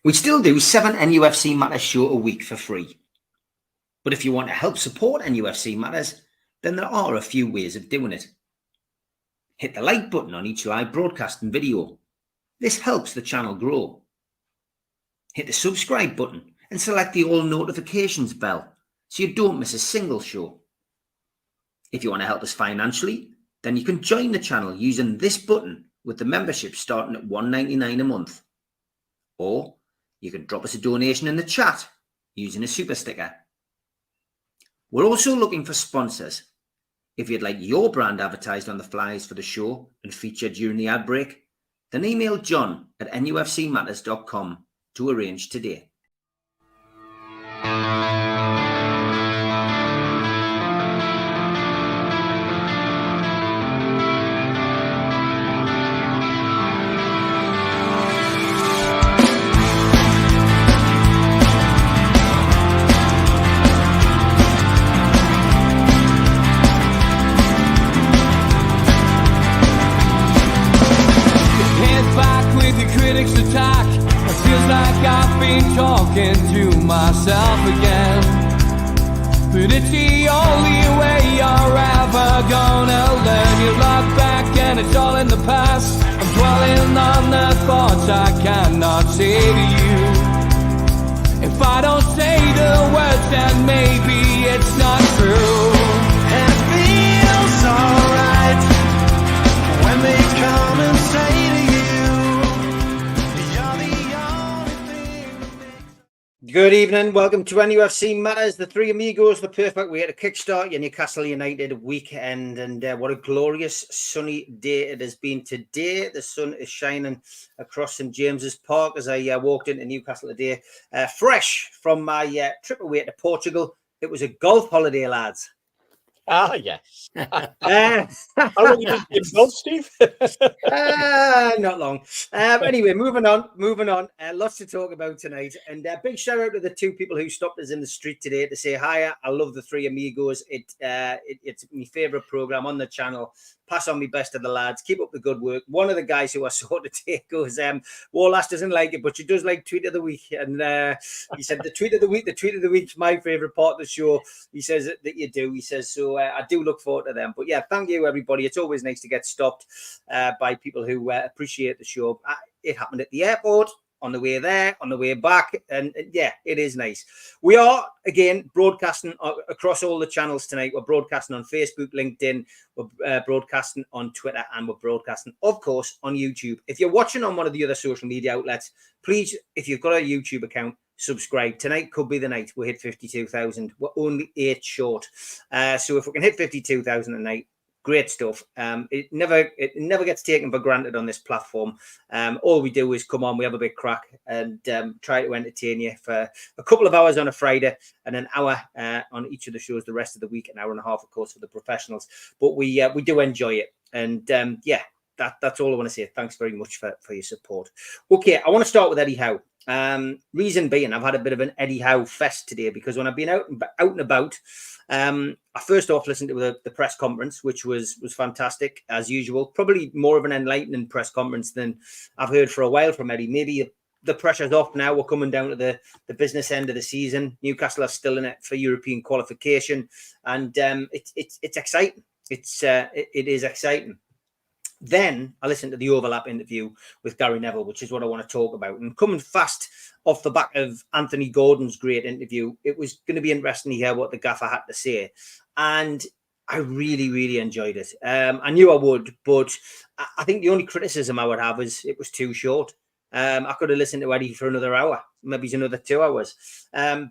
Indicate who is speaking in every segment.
Speaker 1: We still do 7 NUFC Matters show a week for free. But if you want to help support NUFC Matters, then there are a few ways of doing it. Hit the like button on each live broadcast and video. This helps the channel grow. Hit the subscribe button and select the all notifications bell so you don't miss a single show. If you want to help us financially, then you can join the channel using this button with the membership starting at $1.99 a month. Or you can drop us a donation in the chat using a super sticker. We're also looking for sponsors. If you'd like your brand advertised on the flyers for the show and featured during the ad break, then email John at nufcmatters.com to arrange today.
Speaker 2: Attack. It feels like I've been talking to myself again, but it's the only way you're ever gonna learn. You look back and it's all in the past. I'm dwelling on the thoughts I cannot say to you. If I don't say the words, then maybe it's not true. And it feels alright when they come and say to you,
Speaker 1: good evening, welcome to NUFC Matters, the three amigos, the perfect way to kickstart your Newcastle United weekend. And what a glorious sunny day it has been today. The sun is shining across St James's Park as I walked into Newcastle today, fresh from my trip away to Portugal. It was a golf holiday, lads.
Speaker 3: Ah, yes. How long you been in golf, Steve?
Speaker 1: Not long. Anyway, moving on. Lots to talk about tonight. And big shout out to the two people who stopped us in the street today to say hi. I love the three amigos. It's my favourite programme on the channel. Pass on me best to the lads. Keep up the good work. One of the guys who I saw today goes, Warlass doesn't like it, but she does like Tweet of the Week. And he said, the Tweet of the Week's my favourite part of the show. He says that you do. He says, so I do look forward to them. But yeah, thank you, everybody. It's always nice to get stopped by people who appreciate the show. It happened at the airport, on the way there, on the way back. And yeah, it is nice. We are, again, broadcasting across all the channels tonight. We're broadcasting on Facebook, LinkedIn, we're broadcasting on Twitter, and we're broadcasting, of course, on YouTube. If you're watching on one of the other social media outlets, please, if you've got a YouTube account, subscribe. Tonight could be the night we hit 52,000. We're only 8 short. So if we can hit 52,000 tonight, great stuff. It never gets taken for granted on this platform. All we do is come on, we have a big crack and try to entertain you for a couple of hours on a Friday and an hour on each of the shows the rest of the week, an hour and a half, of course, for the professionals. But we do enjoy it. And yeah, that's all I want to say. Thanks very much for your support. Okay, I want to start with Eddie Howe. Reason being, I've had a bit of an Eddie Howe fest today because when I've been out and about, I first off listened to the press conference, which was fantastic as usual. Probably more of an enlightening press conference than I've heard for a while from Eddie. Maybe the pressure's off now. We're coming down to the business end of the season. Newcastle are still in it for European qualification, and it's exciting. It is exciting. Then I listened to the overlap interview with Gary Neville, which is what I want to talk about. And coming fast off the back of Anthony Gordon's great interview, it was going to be interesting to hear what the gaffer had to say. And I really, really enjoyed it. I knew I would, but I think the only criticism I would have is it was too short. I could have listened to Eddie for another hour, maybe another 2 hours,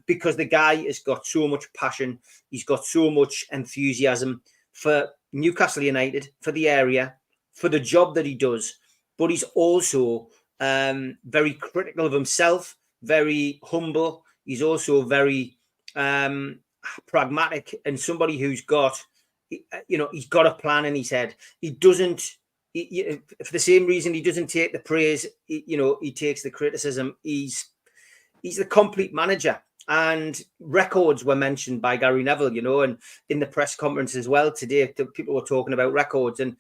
Speaker 1: because the guy has got so much passion. He's got so much enthusiasm for Newcastle United, for the area, for the job that he does, but he's also very critical of himself, very humble. He's also very pragmatic and somebody who's got, he's got a plan in his head. He doesn't, for the same reason he doesn't take the praise, he takes the criticism. He's the complete manager. And records were mentioned by Gary Neville, and in the press conference as well today, people were talking about records, and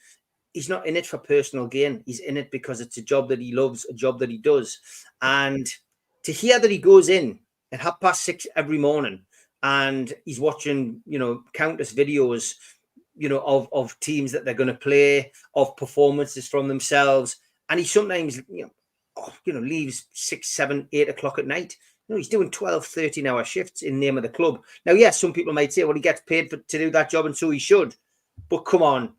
Speaker 1: he's not in it for personal gain. He's in it because it's a job that he loves, a job that he does. And to hear that he goes in at 6:30 every morning and he's watching, countless videos, of teams that they're going to play, of performances from themselves. And he sometimes, leaves 6, 7, 8 o'clock at night. He's doing 12, 13-hour shifts in the name of the club. Now, yes, some people might say, well, he gets paid to do that job, and so he should. But come on.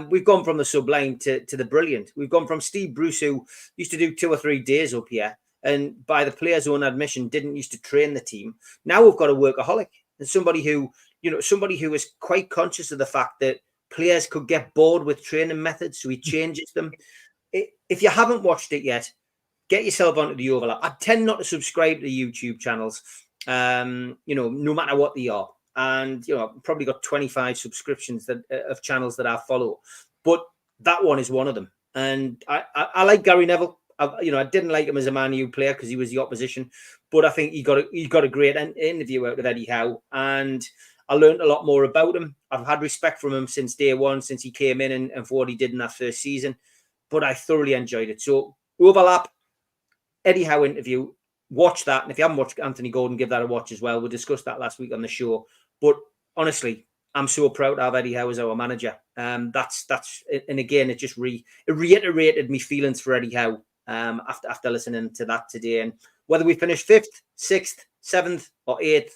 Speaker 1: We've gone from the sublime to the brilliant. We've gone from Steve Bruce, who used to do 2 or 3 days up here, and by the players' own admission, didn't used to train the team. Now we've got a workaholic and somebody who is quite conscious of the fact that players could get bored with training methods, so he changes them. If you haven't watched it yet, get yourself onto the Overlap. I tend not to subscribe to the YouTube channels, no matter what they are. And, I've probably got 25 subscriptions of channels that I follow. But that one is one of them. And I like Gary Neville. I didn't like him as a Man U player because he was the opposition. But I think he got a great interview out of Eddie Howe. And I learned a lot more about him. I've had respect from him since day one, since he came in and for what he did in that first season. But I thoroughly enjoyed it. So, Overlap, Eddie Howe interview, watch that. And if you haven't watched Anthony Gordon, give that a watch as well. We discussed that last week on the show. But honestly, I'm so proud to have Eddie Howe as our manager. That's and again, it just reiterated me feelings for Eddie Howe after listening to that today. And whether we finish 5th, 6th, 7th, or 8th,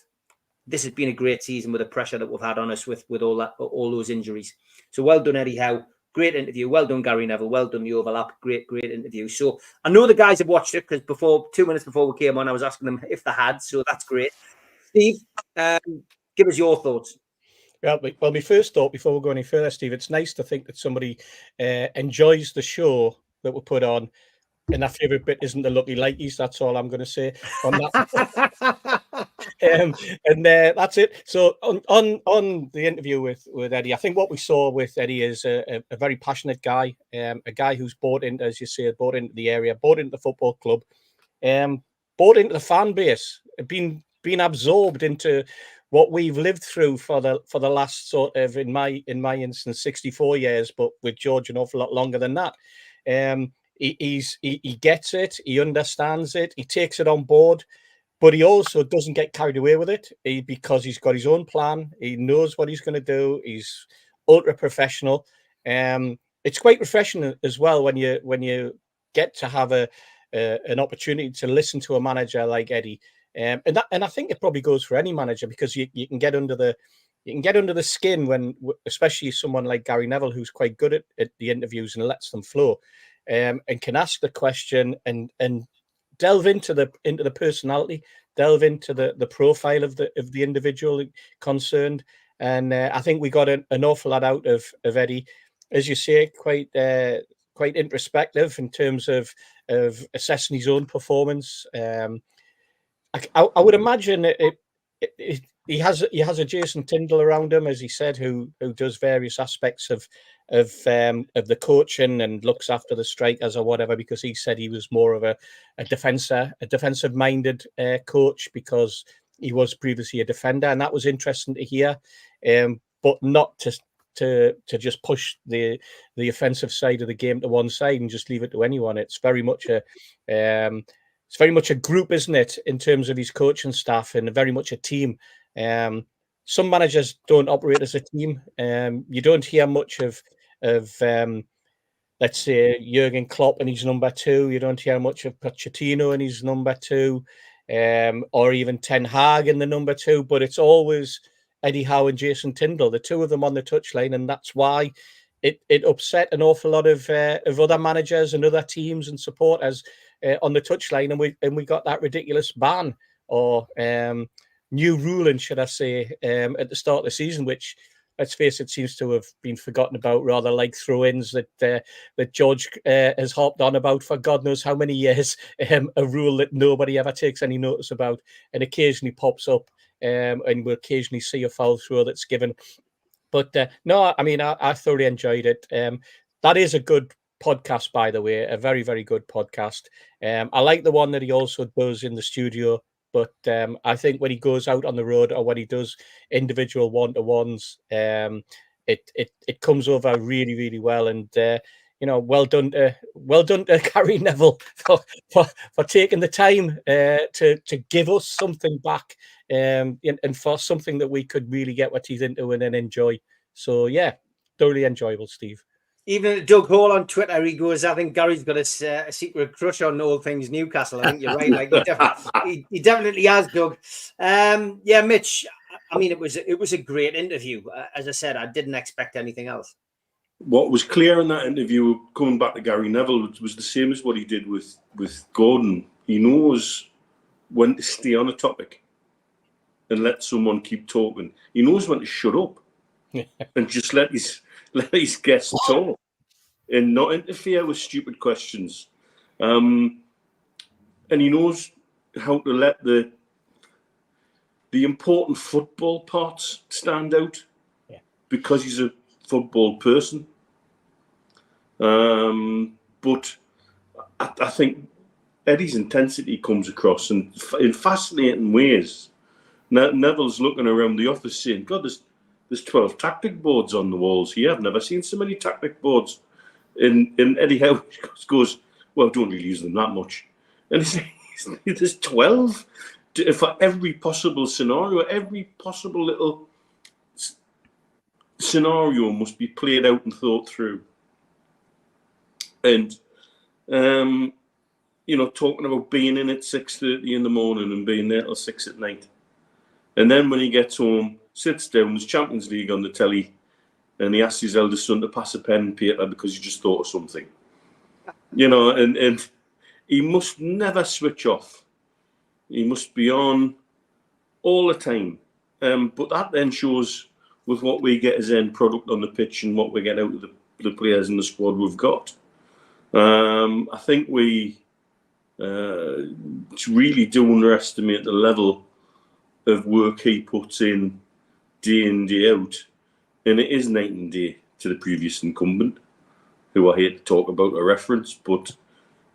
Speaker 1: this has been a great season with the pressure that we've had on us with all those injuries. So well done, Eddie Howe. Great interview. Well done, Gary Neville. Well done, the Overlap. Great interview. So I know the guys have watched it because 2 minutes before we came on, I was asking them if they had. So that's great. Steve, give us your thoughts.
Speaker 4: Well, my first thought before we go any further, Steve, it's nice to think that somebody enjoys the show that we put on, and their favourite bit isn't the Lookalikes. That's all I'm going to say on that. That's it. So on the interview with Eddie, I think what we saw with Eddie is a very passionate guy, a guy who's bought into, as you say, bought into the area, bought into the football club, bought into the fan base, been absorbed into what we've lived through for the last sort of, in my instance, 64 years, but with George an awful lot longer than that. He gets it, he understands it, he takes it on board, but he also doesn't get carried away with it because he's got his own plan. He knows what he's going to do. He's ultra professional. It's quite refreshing as well when you get to have an opportunity to listen to a manager like Eddie. And I think it probably goes for any manager, because you can get under the skin when, especially someone like Gary Neville, who's quite good at the interviews and lets them flow, and can ask the question and delve into the personality, delve into the profile of the individual concerned. And I think we got an awful lot out of Eddie, as you say, quite introspective in terms of assessing his own performance. I would imagine he has a Jason Tindall around him, as he said, who does various aspects of the coaching and looks after the strikers or whatever, because he said he was more of a defensive minded coach because he was previously a defender, and that was interesting to hear. But not to just push the offensive side of the game to one side and just leave it to anyone. It's very much a group, isn't it, in terms of his coaching staff, and very much a team. Some managers don't operate as a team. You don't hear much of let's say, Jurgen Klopp and his number 2. You don't hear much of Pochettino and his number 2, or even Ten Hag in the number 2. But it's always Eddie Howe and Jason Tindall, the two of them on the touchline, and that's why it upset an awful lot of other managers and other teams and supporters on the touchline, and we got that ridiculous ban or new ruling, should I say, at the start of the season, which, let's face it, seems to have been forgotten about, rather like throw-ins that George has harped on about for God knows how many years, a rule that nobody ever takes any notice about, and occasionally pops up, and we'll occasionally see a foul throw that's given. But no, I mean, I thoroughly enjoyed it. That is a good podcast, by the way, a very, very good podcast. I like the one that he also does in the studio, but I think when he goes out on the road or when he does individual one-to-ones, it comes over really, really well. And well done to Gary Neville for taking the time to give us something back, and for something that we could really get our teeth into and then enjoy. So yeah, thoroughly enjoyable, Steve.
Speaker 1: Even Doug Hall on Twitter, he goes, I think Gary's got a secret crush on all things Newcastle. I think you're right. Like he definitely has, Doug. Yeah, Mitch. I mean, it was a great interview. As I said, I didn't expect anything else.
Speaker 5: What was clear in that interview, coming back to Gary Neville, was the same as what he did with Gordon. He knows when to stay on a topic and let someone keep talking. He knows when to shut up and just let his guests talk and not interfere with stupid questions. And he knows how to let the important football parts stand out because he's a football person. But I think Eddie's intensity comes across in fascinating ways. Neville's looking around the office saying, God, there's 12 tactic boards on the walls here. I've never seen so many tactic boards. And Eddie Howe goes, well, don't really use them that much. And there's 12 for every possible scenario. Every possible little scenario must be played out and thought through. And, talking about being in at 6:30 in the morning and being there till 6 at night. And then when he gets home, sits down, there's Champions League on the telly, and he asks his eldest son to pass a pen and paper because he just thought of something. And he must never switch off. He must be on all the time. But that then shows with what we get as end product on the pitch and what we get out of the players in the squad we've got. I think we really do underestimate the level of work he puts in day out. And it is night and day to the previous incumbent, who I hate to talk about a reference, but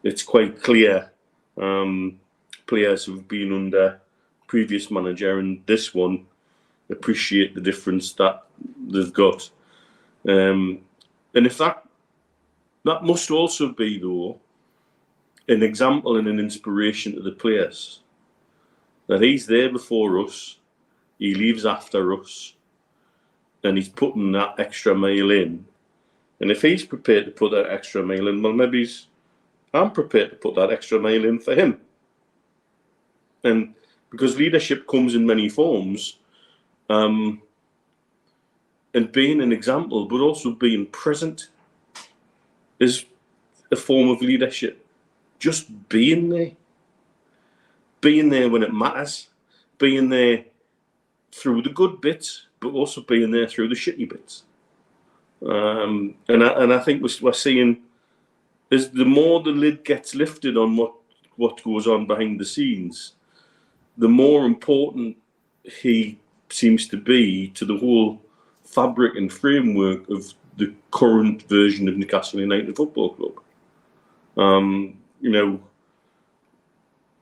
Speaker 5: it's quite clear players who've been under previous manager and this one appreciate the difference that they've got. And if that must also be, though, an example and an inspiration to the players, that he's there before us, he leaves after us, and he's putting that extra mile in. And if he's prepared to put that extra mile in, well, maybe I'm prepared to put that extra mile in for him. And because leadership comes in many forms, and being an example, but also being present is a form of leadership. Just being there when it matters, being there through the good bits, but also being there through the shitty bits. And I think we're seeing, is the more the lid gets lifted on what goes on behind the scenes, the more important he seems to be to the whole fabric and framework of the current version of Newcastle United Football Club.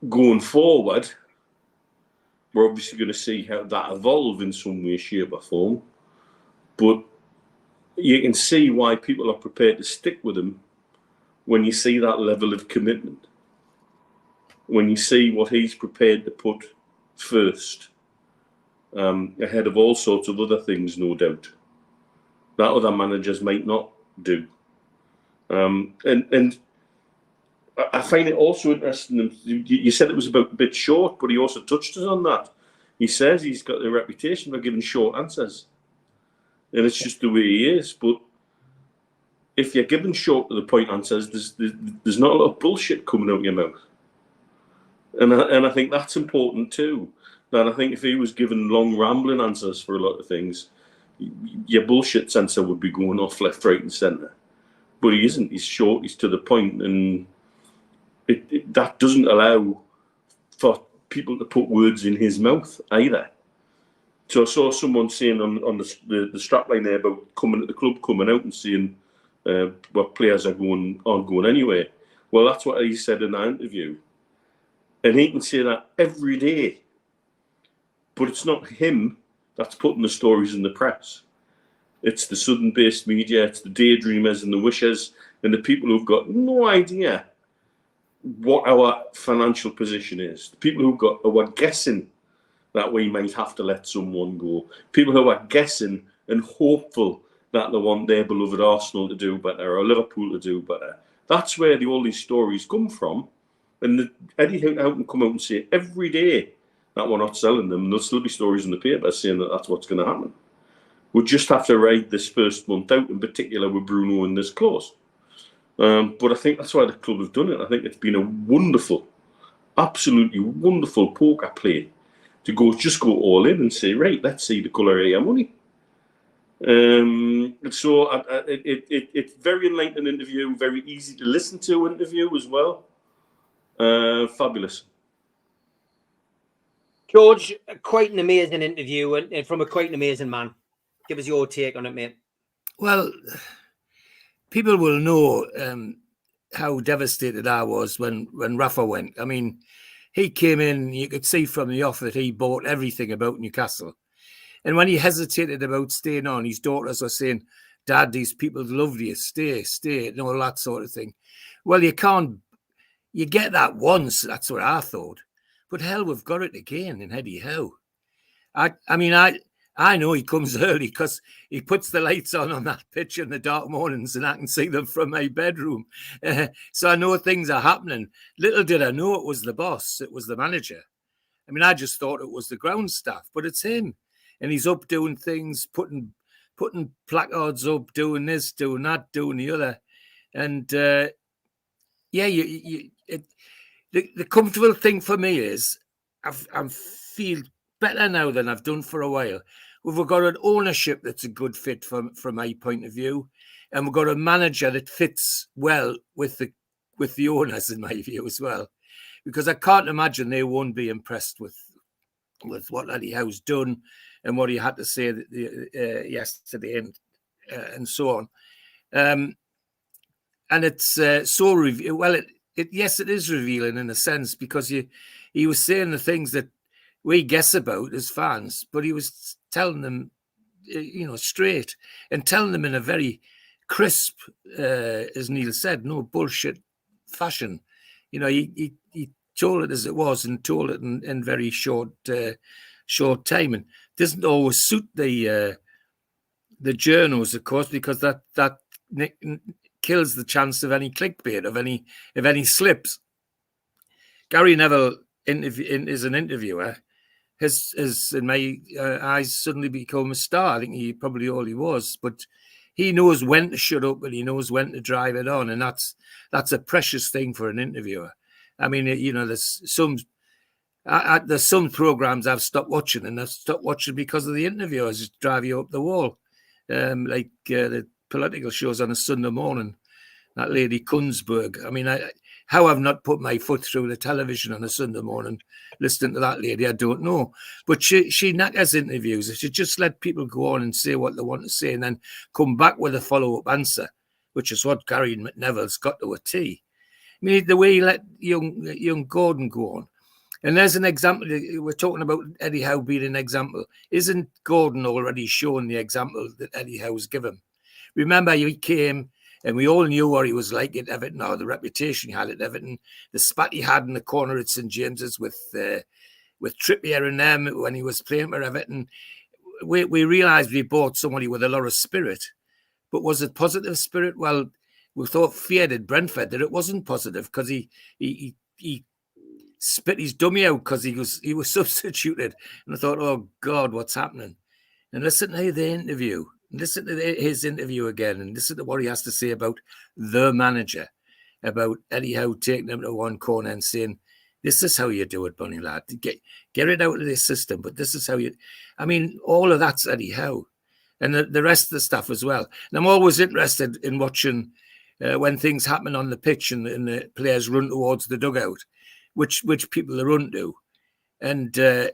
Speaker 5: Going forward, we're obviously going to see how that evolve in some way, shape or form. But you can see why people are prepared to stick with him when you see that level of commitment. When you see what he's prepared to put first, ahead of all sorts of other things, no doubt, that other managers might not do. And I find it also interesting. You said it was a bit short, but he also touched us on that. He says he's got a reputation for giving short answers, and it's just the way he is. But if you're giving short to the point answers, there's not a lot of bullshit coming out of your mouth. And I think that's important too. That I think if he was given long, rambling answers for a lot of things, your bullshit sensor would be going off left, right, and centre. But he isn't. He's short. He's to the point, and that doesn't allow for people to put words in his mouth either. So I saw someone saying on the strapline there about the club coming out and saying what players aren't going anywhere. Well, that's what he said in that interview. And he can say that every day. But it's not him that's putting the stories in the press. It's the Southern-based media, it's the daydreamers and the wishers and the people who've got no idea what our financial position is, the people who are guessing that we might have to let someone go, people who are guessing and hopeful that they want their beloved Arsenal to do better or Liverpool to do better. That's where all these stories come from. And Eddie Howe can come out and say every day that we're not selling them, and there'll still be stories in the paper saying that that's what's going to happen. We'll just have to ride this first month out, in particular with Bruno in this close. But I think that's why the club have done it. I think it's been a wonderful, absolutely wonderful poker play to just go all in and say, right, let's see the colour of your money. So it's very enlightening interview, very easy to listen to interview as well. Fabulous.
Speaker 1: George, quite an amazing interview and from quite an amazing man. Give us your take on it, mate.
Speaker 6: Well, people will know how devastated I was when Rafa went. I mean, he came in, you could see from the off that he bought everything about Newcastle. And when he hesitated about staying on, his daughters were saying, Dad, these people love you, stay, and all that sort of thing. Well, you get that once, that's what I thought. But hell, we've got it again in Eddie Howe. I know he comes early because he puts the lights on that pitch in the dark mornings and I can see them from my bedroom. So I know things are happening. Little did I know it was the boss, it was the manager. I mean, I just thought it was the ground staff, but it's him. And he's up doing things, putting placards up, doing this, doing that, doing the other. And the comfortable thing for me is I feel better now than I've done for a while. We've got an ownership that's a good fit from my point of view, and we've got a manager that fits well with the owners in my view as well, because I can't imagine they won't be impressed with what Eddie Howe's done and what he had to say yesterday and so on. And it's yes, it is revealing in a sense, because he was saying the things that we guess about as fans, but he was telling them, straight, and telling them in a very crisp, as Neil said, no bullshit fashion. He told it as it was and told it in very short time, and doesn't always suit the journos, of course, because that kills the chance of any clickbait, of any slips. Gary Neville is an interviewer. Has in my eyes suddenly become a star. I think he probably all he was, but he knows when to shut up and he knows when to drive it on, and that's a precious thing for an interviewer. I mean, there's some programs I've stopped watching, and I've stopped watching because of the interviewers just drive you up the wall, like the political shows on a Sunday morning. That lady Kunzberg. I mean, how I've not put my foot through the television on a Sunday morning listening to that lady, I don't know. But she knackers interviews. She just let people go on and say what they want to say and then come back with a follow-up answer, which is what Gary Neville's got to a T. I mean, the way he let young Gordon go on. And there's an example. We're talking about Eddie Howe being an example. Isn't Gordon already shown the example that Eddie Howe's given? Remember, he came... and we all knew what he was like at Everton, or the reputation he had at Everton. The spat he had in the corner at St James's with Trippier and them when he was playing for Everton. We realised we bought somebody with a lot of spirit. But was it positive spirit? Well, we thought feared at Brentford that it wasn't positive, because he spit his dummy out because he was substituted. And I thought, oh, God, what's happening? And listen to the interview. Listen to his interview again and listen to what he has to say about the manager, about Eddie Howe taking him to one corner and saying, this is how you do it, Bunny lad. Get it out of this system, but this is how you... I mean, all of that's Eddie Howe. And the rest of the stuff as well. And I'm always interested in watching when things happen on the pitch and the players run towards the dugout, which people they run to. And... they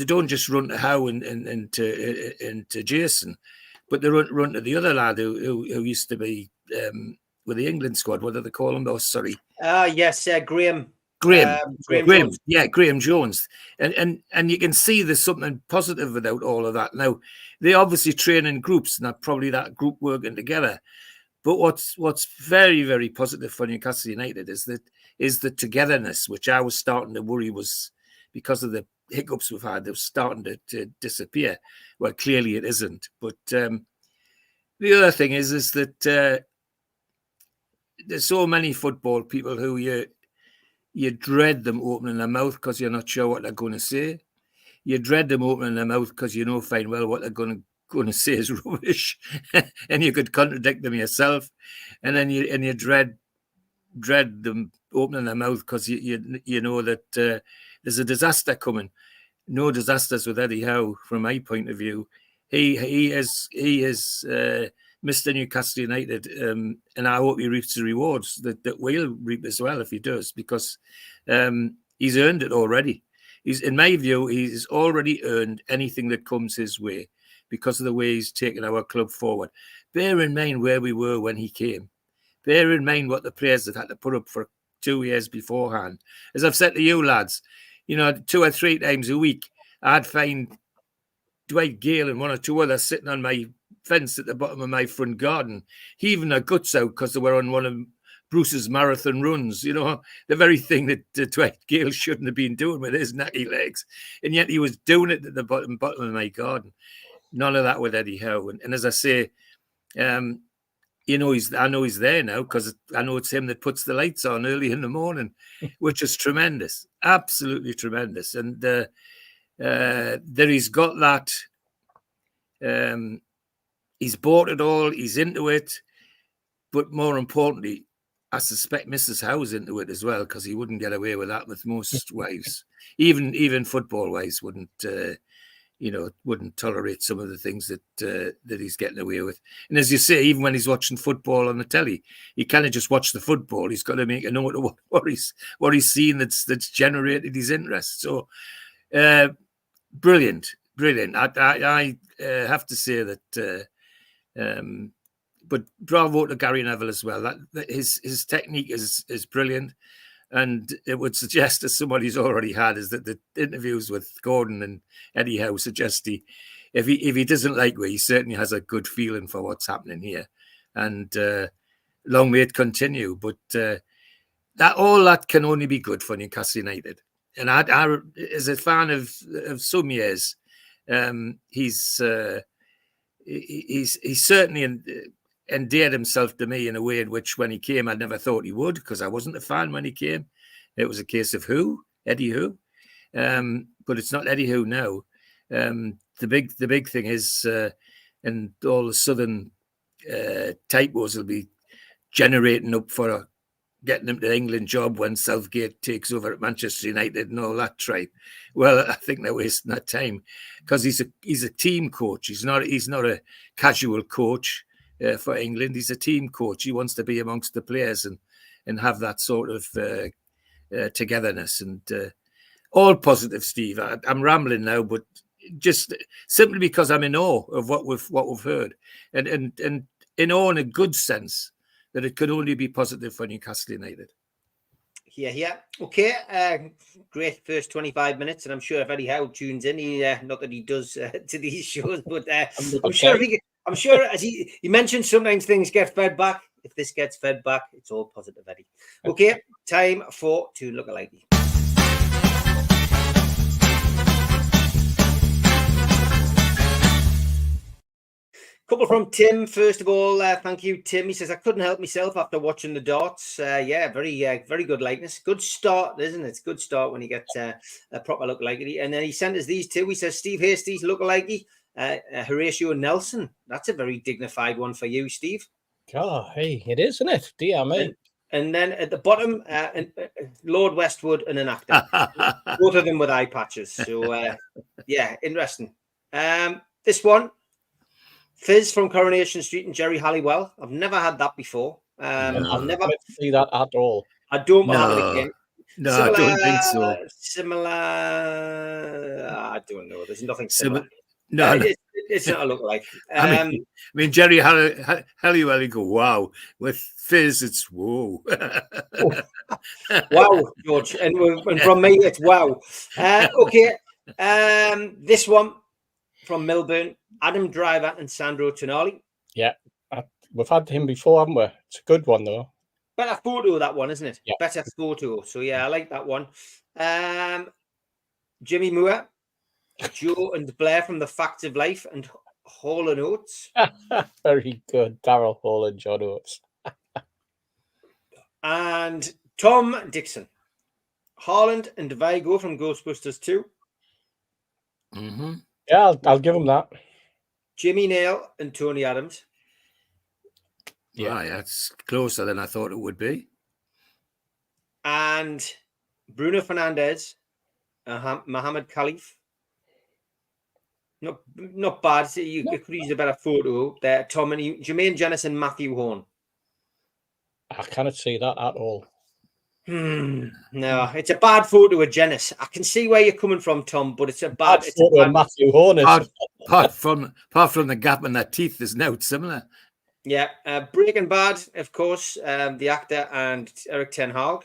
Speaker 6: don't just run to Howe and to Jason, but they run to the other lad who used to be with the England squad. What do they call him? Oh, sorry.
Speaker 1: Yes, Graham.
Speaker 6: Graham. Yeah, Graham Jones. And you can see there's something positive without all of that. Now, they obviously train in groups, and probably that group working together. But what's very, very positive for Newcastle United is the togetherness, which I was starting to worry was because of the hiccups we've had, they're starting to disappear. Well, clearly it isn't. But the other thing is that there's so many football people who you dread them opening their mouth because you're not sure what they're going to say. You dread them opening their mouth because you know fine well what they're going to say is rubbish, and you could contradict them yourself. And then you dread them opening their mouth because you know that there's a disaster coming. No disasters with Eddie Howe, from my point of view. He is Mr. Newcastle United, and I hope he reaps the rewards that we'll reap as well if he does, because he's earned it already. In my view, he's already earned anything that comes his way because of the way he's taken our club forward. Bear in mind where we were when he came. Bear in mind what the players had to put up for 2 years beforehand. As I've said to you lads, 2 or 3 times a week, I'd find Dwight Gale and 1 or 2 others sitting on my fence at the bottom of my front garden, heaving their guts out because they were on one of Bruce's marathon runs, the very thing that Dwight Gale shouldn't have been doing with his knacky legs. And yet he was doing it at the bottom of my garden. None of that with Eddie Howe. And as I say, I know he's there now because I know it's him that puts the lights on early in the morning, which is tremendous, absolutely tremendous. And that he's got that, he's bought it all, he's into it, but more importantly, I suspect Mrs. Howe's into it as well, because he wouldn't get away with that with most wives, even football wives wouldn't tolerate some of the things that he's getting away with. And as you say, even when he's watching football on the telly, he can't just watch the football. He's got to make a note of what he's seen that's generated his interest. So, brilliant. I have to say that. But bravo to Gary Neville as well. That his technique is brilliant. And it would suggest, as somebody's already had, is that the interviews with Gordon and Eddie Howe suggest if he doesn't like me, he certainly has a good feeling for what's happening here. And long may it continue. But that can only be good for Newcastle United. And I as a fan of some years, he's certainly endeared himself to me in a way in which when he came, I never thought he would, because I wasn't a fan when he came. It was a case of Eddie Howe. But it's not Eddie Howe now. The big thing is, and all the southern typos will be generating up for getting him to the England job when Southgate takes over at Manchester United and all that tripe. Well, I think they're wasting that time, because he's a team coach. He's not a casual coach for England. He's a team coach. He wants to be amongst the players and have that sort of togetherness, and all positive, Steve. I'm rambling now, but just simply because I'm in awe of what we've heard, and in awe in a good sense, that it could only be positive for Newcastle United.
Speaker 1: Yeah. Okay. Great first 25 minutes, and I'm sure if Eddie Howe tunes in, not that he does to these shows, but I'm sure as he mentioned, sometimes things get fed back. If this gets fed back, it's all positive, Eddie. Okay, time for Toon Lookalikes. Couple from Tim. First of all, thank you, Tim. He says, I couldn't help myself after watching the darts. Very good likeness. Good start, isn't it? It's a good start when you get a proper lookalike. And then he sent us these two. He says, Steve Hastie's lookalike, Horatio Nelson. That's a very dignified one for you, Steve.
Speaker 4: Oh, hey, it is, isn't it? Dear me.
Speaker 1: And then at the bottom, Lord Westwood and an actor. Both of them with eye patches. So, interesting. This one. Fizz from Coronation Street and Jerry Halliwell. I've never had that before. I'll never
Speaker 4: see that at all.
Speaker 1: I don't have it again.
Speaker 6: No, I don't think so.
Speaker 1: Similar. I don't know. There's nothing similar.
Speaker 6: No.
Speaker 1: It's not a lookalike.
Speaker 6: I mean, Jerry Halliwell, you go, wow. With Fizz, it's whoa.
Speaker 1: Wow, George. And from me, it's wow. Okay. This one from Milburn. Adam Driver and Sandro Tonali.
Speaker 4: Yeah, we've had him before, haven't we? It's a good one though.
Speaker 1: Better photo, that one, isn't it?
Speaker 4: Yeah.
Speaker 1: Better photo. So yeah, I like that one. Jimmy Moore, Joe and Blair from The Facts of Life, and Hall and Oates.
Speaker 4: Very good. Darryl Hall and John Oates.
Speaker 1: And Tom Dixon, Haaland and Vigo from Ghostbusters 2.
Speaker 6: Mm-hmm.
Speaker 4: Yeah, I'll give him that.
Speaker 1: Jimmy Nail and Tony Adams.
Speaker 6: Yeah, that's closer than I thought it would be.
Speaker 1: And Bruno Fernandes, Mohamed Khalif. Not bad. So you could use a better photo there. Tom and Jermaine Jennison and Matthew Horn.
Speaker 4: I cannot see that at all.
Speaker 1: No, it's a bad photo of Jennison. I can see where you're coming from, Tom, but it's a bad
Speaker 4: photo of Matthew Horn.
Speaker 6: Apart from the gap in their teeth, is now similar.
Speaker 1: Yeah, Breaking Bad, of course, the actor, and Eric Ten Hag,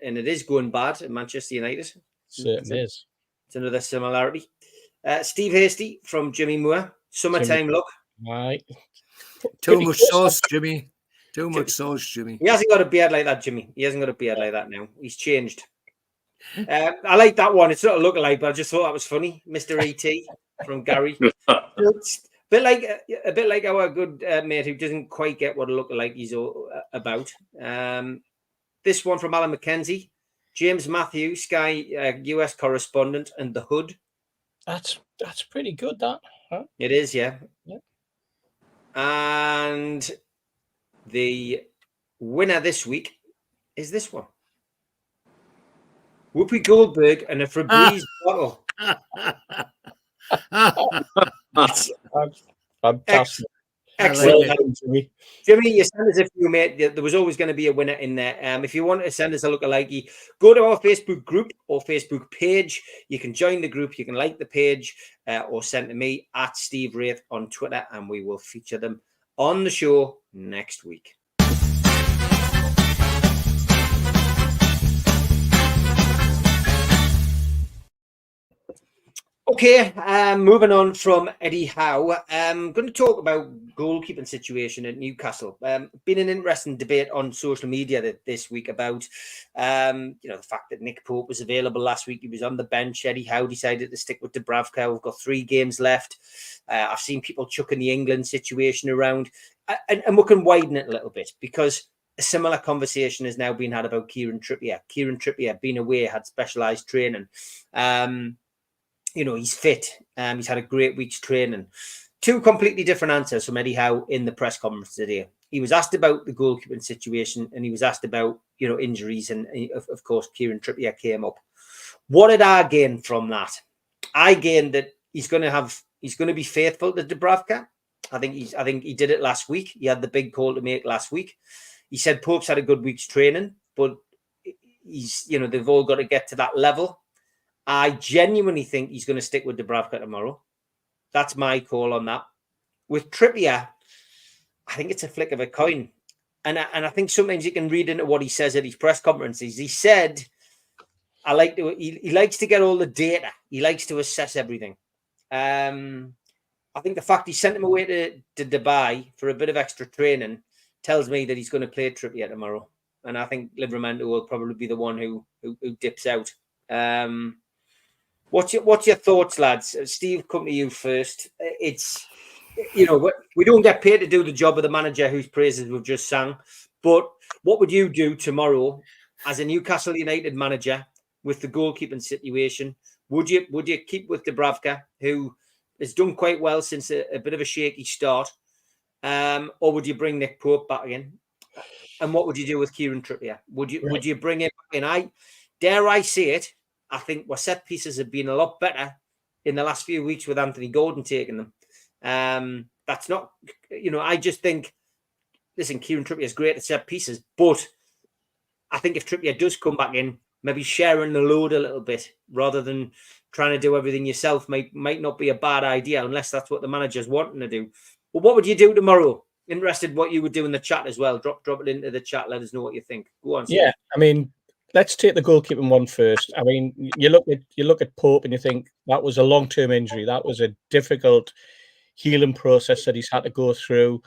Speaker 1: and it is going bad at Manchester United.
Speaker 4: Certainly is.
Speaker 1: It's another similarity. Steve Hasty from Jimmy Moore, Summertime Look.
Speaker 4: Right.
Speaker 6: Too much sauce, Jimmy. Too much sauce, Jimmy.
Speaker 1: He hasn't got a beard like that, Jimmy. He hasn't got a beard like that now. He's changed. I like that one. It's not a lookalike, but I just thought that was funny. Mr. E.T. from Gary. It's a bit like our good mate who doesn't quite get what a lookalike is all about. This one from Alan McKenzie, James Matthew, Sky US correspondent, and The Hood.
Speaker 4: That's pretty good, that. Huh?
Speaker 1: It is, yeah.
Speaker 4: Yeah.
Speaker 1: And the winner this week is this one. Whoopi Goldberg and a Febreze bottle.
Speaker 4: That's fantastic.
Speaker 1: Excellent. Jimmy, you send us a few, mate. There was always going to be a winner in there. If you want to send us a lookalike, go to our Facebook group or Facebook page. You can join the group, you can like the page, or send to me at Steve Wraith on Twitter, and we will feature them on the show next week. Okay, moving on from Eddie Howe. I'm going to talk about goalkeeping situation at Newcastle. Been an interesting debate on social media this week about, the fact that Nick Pope was available last week. He was on the bench. Eddie Howe decided to stick with Dubravka. We've got 3 games left. I've seen people chucking the England situation around, and we can widen it a little bit because a similar conversation has now been had about Kieran Trippier. Kieran Trippier, being away, had specialised training. He's fit. He's had a great week's training. 2 completely different answers from Eddie Howe in the press conference today. He was asked about the goalkeeping situation, and he was asked about, injuries, and of course, Kieran Trippier came up. What did I gain from that? I gained that he's going to be faithful to Dubravka. I think he did it last week. He had the big call to make last week. He said Pope's had a good week's training, but they've all got to get to that level. I genuinely think he's going to stick with Dubravka tomorrow. That's my call on that. With Trippier, I think it's a flick of a coin. And I think sometimes you can read into what he says at his press conferences. He said, he likes to get all the data. He likes to assess everything. I think the fact he sent him away to Dubai for a bit of extra training tells me that he's going to play Trippier tomorrow. And I think Livramento will probably be the one who dips out. What's your thoughts, lads? Steve, come to you first. It's, we don't get paid to do the job of the manager whose praises we've just sang. But what would you do tomorrow as a Newcastle United manager with the goalkeeping situation? Would you keep with Dubravka, who has done quite well since a bit of a shaky start, or would you bring Nick Pope back in? And what would you do with Kieran Trippier? Would you bring him back in? Dare I say it? I think our set pieces have been a lot better in the last few weeks with Anthony Gordon taking them. That's not, I just think, listen, Kieran Trippier is great at set pieces, but I think if Trippier does come back in, maybe sharing the load a little bit rather than trying to do everything yourself might not be a bad idea unless that's what the manager's wanting to do. But what would you do tomorrow? Interested what you would do in the chat as well. Drop it into the chat. Let us know what you think. Go on. Steve.
Speaker 4: Yeah, let's take the goalkeeping one first. You look at Pope and you think that was a long-term injury. That was a difficult healing process that he's had to go through.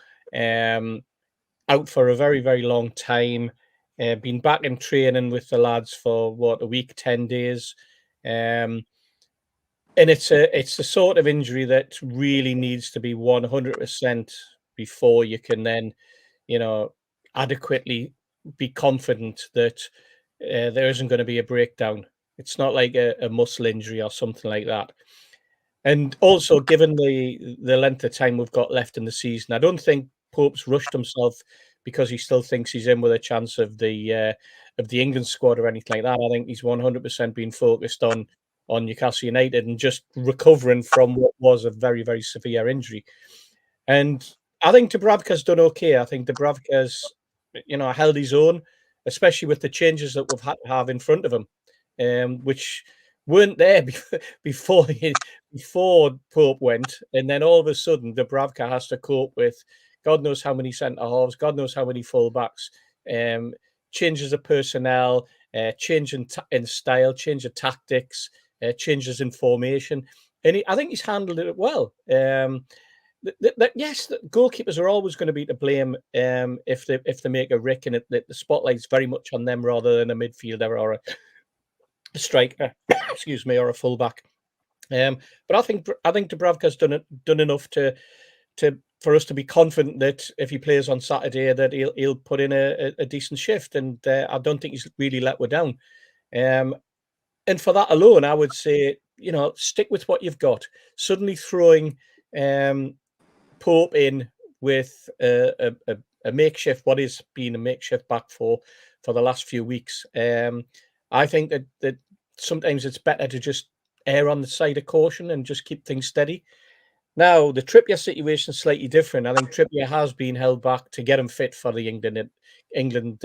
Speaker 4: out for a very, very long time. Been back in training with the lads for a week, 10 days. And it's the sort of injury that really needs to be 100% before you can then, adequately be confident that there isn't going to be a breakdown. It's not like a muscle injury or something like that. And also, given the length of time we've got left in the season, I don't think Pope's rushed himself because he still thinks he's in with a chance of the England squad or anything like that. I think he's 100% been focused on Newcastle United and just recovering from what was a very, very severe injury. And I think Dubravka's done okay. I think Dubravka's, held his own, especially with the changes that we've had to have in front of him, which weren't there before Pope went. And then all of a sudden, Dubravka has to cope with God knows how many centre halves, God knows how many full-backs, changes of personnel, change in style, change of tactics, changes in formation. And I think he's handled it well. Yes, the goalkeepers are always going to be to blame if they make a rick, and the spotlight's very much on them rather than a midfielder or a striker, excuse me, or a fullback. But I think Dubravka's done enough for us to be confident that if he plays on Saturday, that he'll put in a decent shift, and I don't think he's really let us down. And for that alone, I would say, stick with what you've got. Suddenly throwing Pope in with a makeshift, what is being a makeshift back for the last few weeks. I think that sometimes it's better to just err on the side of caution and just keep things steady. Now, the Trippier situation is slightly different. I think Trippier has been held back to get him fit for the England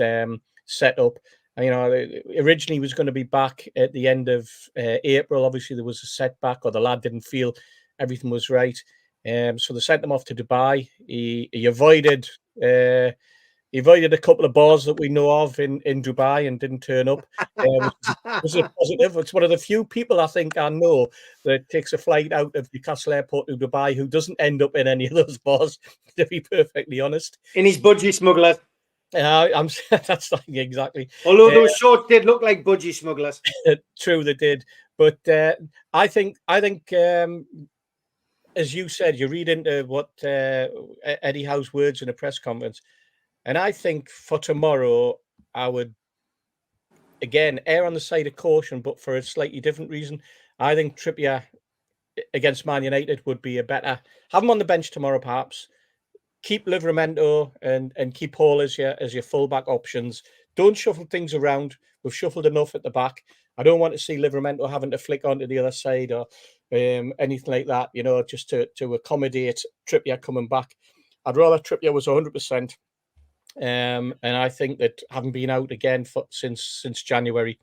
Speaker 4: setup. Originally he was going to be back at the end of April. Obviously, there was a setback, or the lad didn't feel everything was right. So they sent him off to Dubai. He avoided a couple of bars that we know of in Dubai and didn't turn up. Was a positive. It's one of the few people I think I know that takes a flight out of Newcastle Airport to Dubai who doesn't end up in any of those bars, to be perfectly honest.
Speaker 1: In his budgie smugglers.
Speaker 4: That's like exactly.
Speaker 1: Although those shorts did look like budgie smugglers.
Speaker 4: True, they did. But I think as you said, you read into what Eddie Howe's words in a press conference. And I think for tomorrow, I would, again, err on the side of caution, but for a slightly different reason. I think Trippier against Man United would be a better... Have him on the bench tomorrow, perhaps. Keep Livramento and keep Hall as your fullback options. Don't shuffle things around. We've shuffled enough at the back. I don't want to see Livramento having to flick onto the other side or anything like that, just to accommodate Trippier coming back. I'd rather Trippier was 100%. And I think that having been out again since January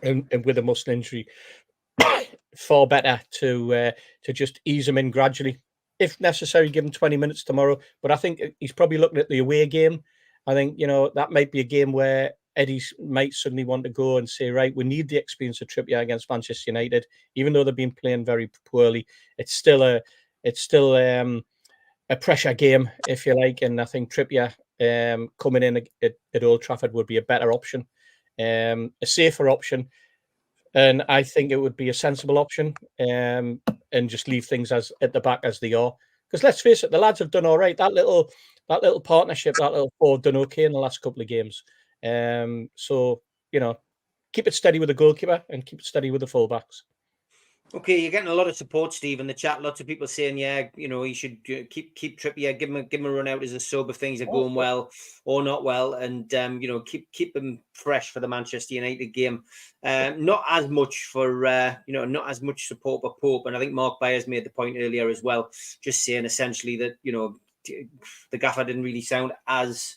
Speaker 4: and with a muscle injury, far better to just ease him in gradually. If necessary, give him 20 minutes tomorrow. But I think he's probably looking at the away game. I think, that might be a game where Eddie might suddenly want to go and say, right, we need the experience of Trippier against Manchester United. Even though they've been playing very poorly, it's still a pressure game, if you like. And I think Trippier coming in at Old Trafford would be a better option, a safer option. And I think it would be a sensible option, and just leave things as at the back as they are. Because let's face it, the lads have done all right. That little partnership, that little four, done okay in the last couple of games. So keep it steady with the goalkeeper and keep it steady with the fullbacks.
Speaker 1: Okay, you're getting a lot of support, Steve, in the chat. Lots of people saying, he should keep Trippier, give him a run out as a sub if things are going well or not well, and keep him fresh for the Manchester United game. Not as much for not as much support for Pope, and I think Mark Byers made the point earlier as well, just saying essentially that the gaffer didn't really sound as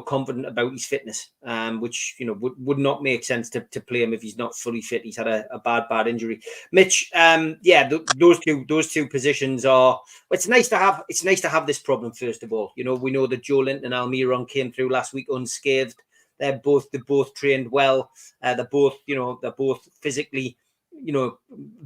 Speaker 1: confident about his fitness, which would not make sense to play him if he's not fully fit. He's had a bad injury. Mitch, those two positions are. It's nice to have this problem. First of all, we know that Joe Linton and Almiron came through last week unscathed. They're both trained well. They're both physically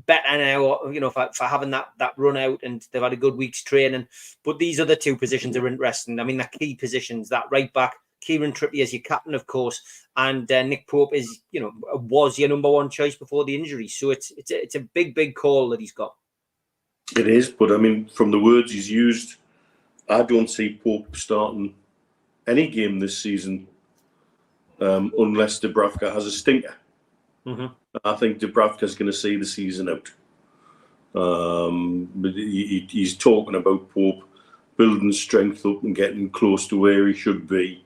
Speaker 1: better now, for having that run out, and they've had a good week's training. But these other two positions are interesting. I mean, the key positions, that right back, Kieran Trippier is your captain, of course, and Nick Pope is, was your number one choice before the injury. So it's a big call that he's got.
Speaker 5: It is, but I mean, from the words he's used, I don't see Pope starting any game this season unless Dubravka has a stinker.
Speaker 1: Mm-hmm.
Speaker 5: I think Dubravka's going to see the season out. But he's talking about Pope building strength up and getting close to where he should be.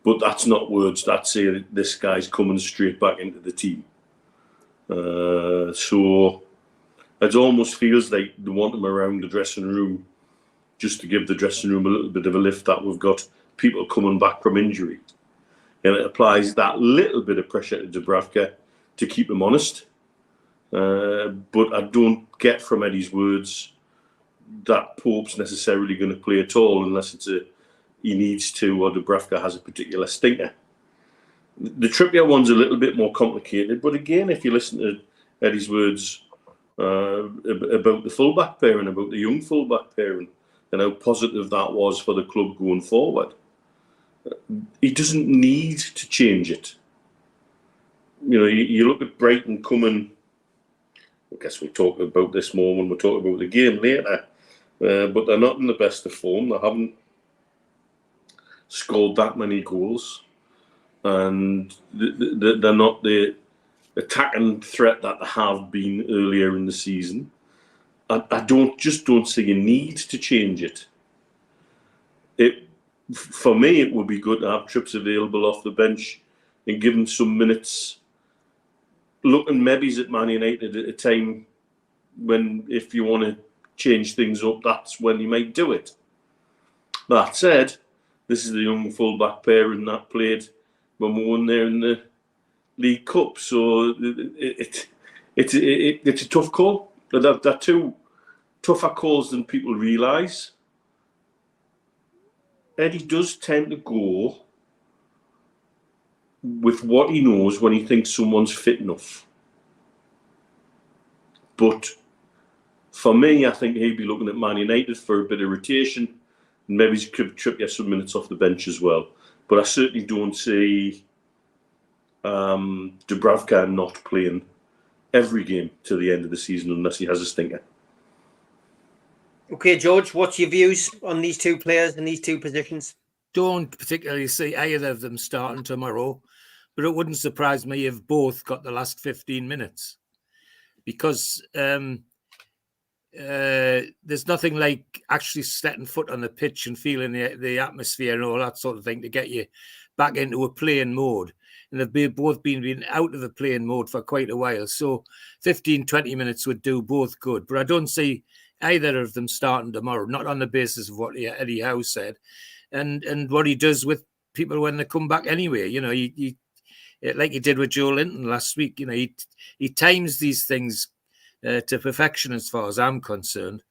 Speaker 5: But that's not words that say this guy's coming straight back into the team. So it almost feels like they want him around the dressing room just to give the dressing room a little bit of a lift, that we've got people coming back from injury. And it applies that little bit of pressure to Dubravka to keep him honest. But I don't get from Eddie's words that Pope's necessarily going to play at all unless it's he needs to, or Dubravka has a particular stinker. The Trippier one's a little bit more complicated, but again, if you listen to Eddie's words about the fullback pairing, about the young fullback pairing, and how positive that was for the club going forward, he doesn't need to change it. You look at Brighton coming. I guess we'll talk about this more when we talk about the game later. But they're not in the best of form. They haven't scored that many goals, and they're not the attacking threat that they have been earlier in the season. I don't see a need to change it. For me, it would be good to have trips available off the bench and give them some minutes. Looking maybe at Man United at a time when, if you want to change things up, that's when you might do it. That said, this is the young fullback pairing that played when we won there in the League Cup. So it's a tough call. They're two tougher calls than people realise. Eddie does tend to go with what he knows when he thinks someone's fit enough. But for me, I think he'd be looking at Man United for a bit of rotation, and maybe he could Trippier some minutes off the bench as well. But I certainly don't see Dubravka not playing every game to the end of the season unless he has a stinker.
Speaker 1: Okay, George, what's your views on these two players in these two positions?
Speaker 6: Don't particularly see either of them starting tomorrow, but it wouldn't surprise me if both got the last 15 minutes, because there's nothing like actually setting foot on the pitch and feeling the atmosphere and all that sort of thing to get you back into a playing mode. And they've both been out of the playing mode for quite a while. So 15, 20 minutes would do both good. But I don't see either of them starting tomorrow, not on the basis of what Eddie Howe said and what he does with people when they come back anyway. He like he did with Joe Linton last week, he times these things to perfection as far as I'm concerned.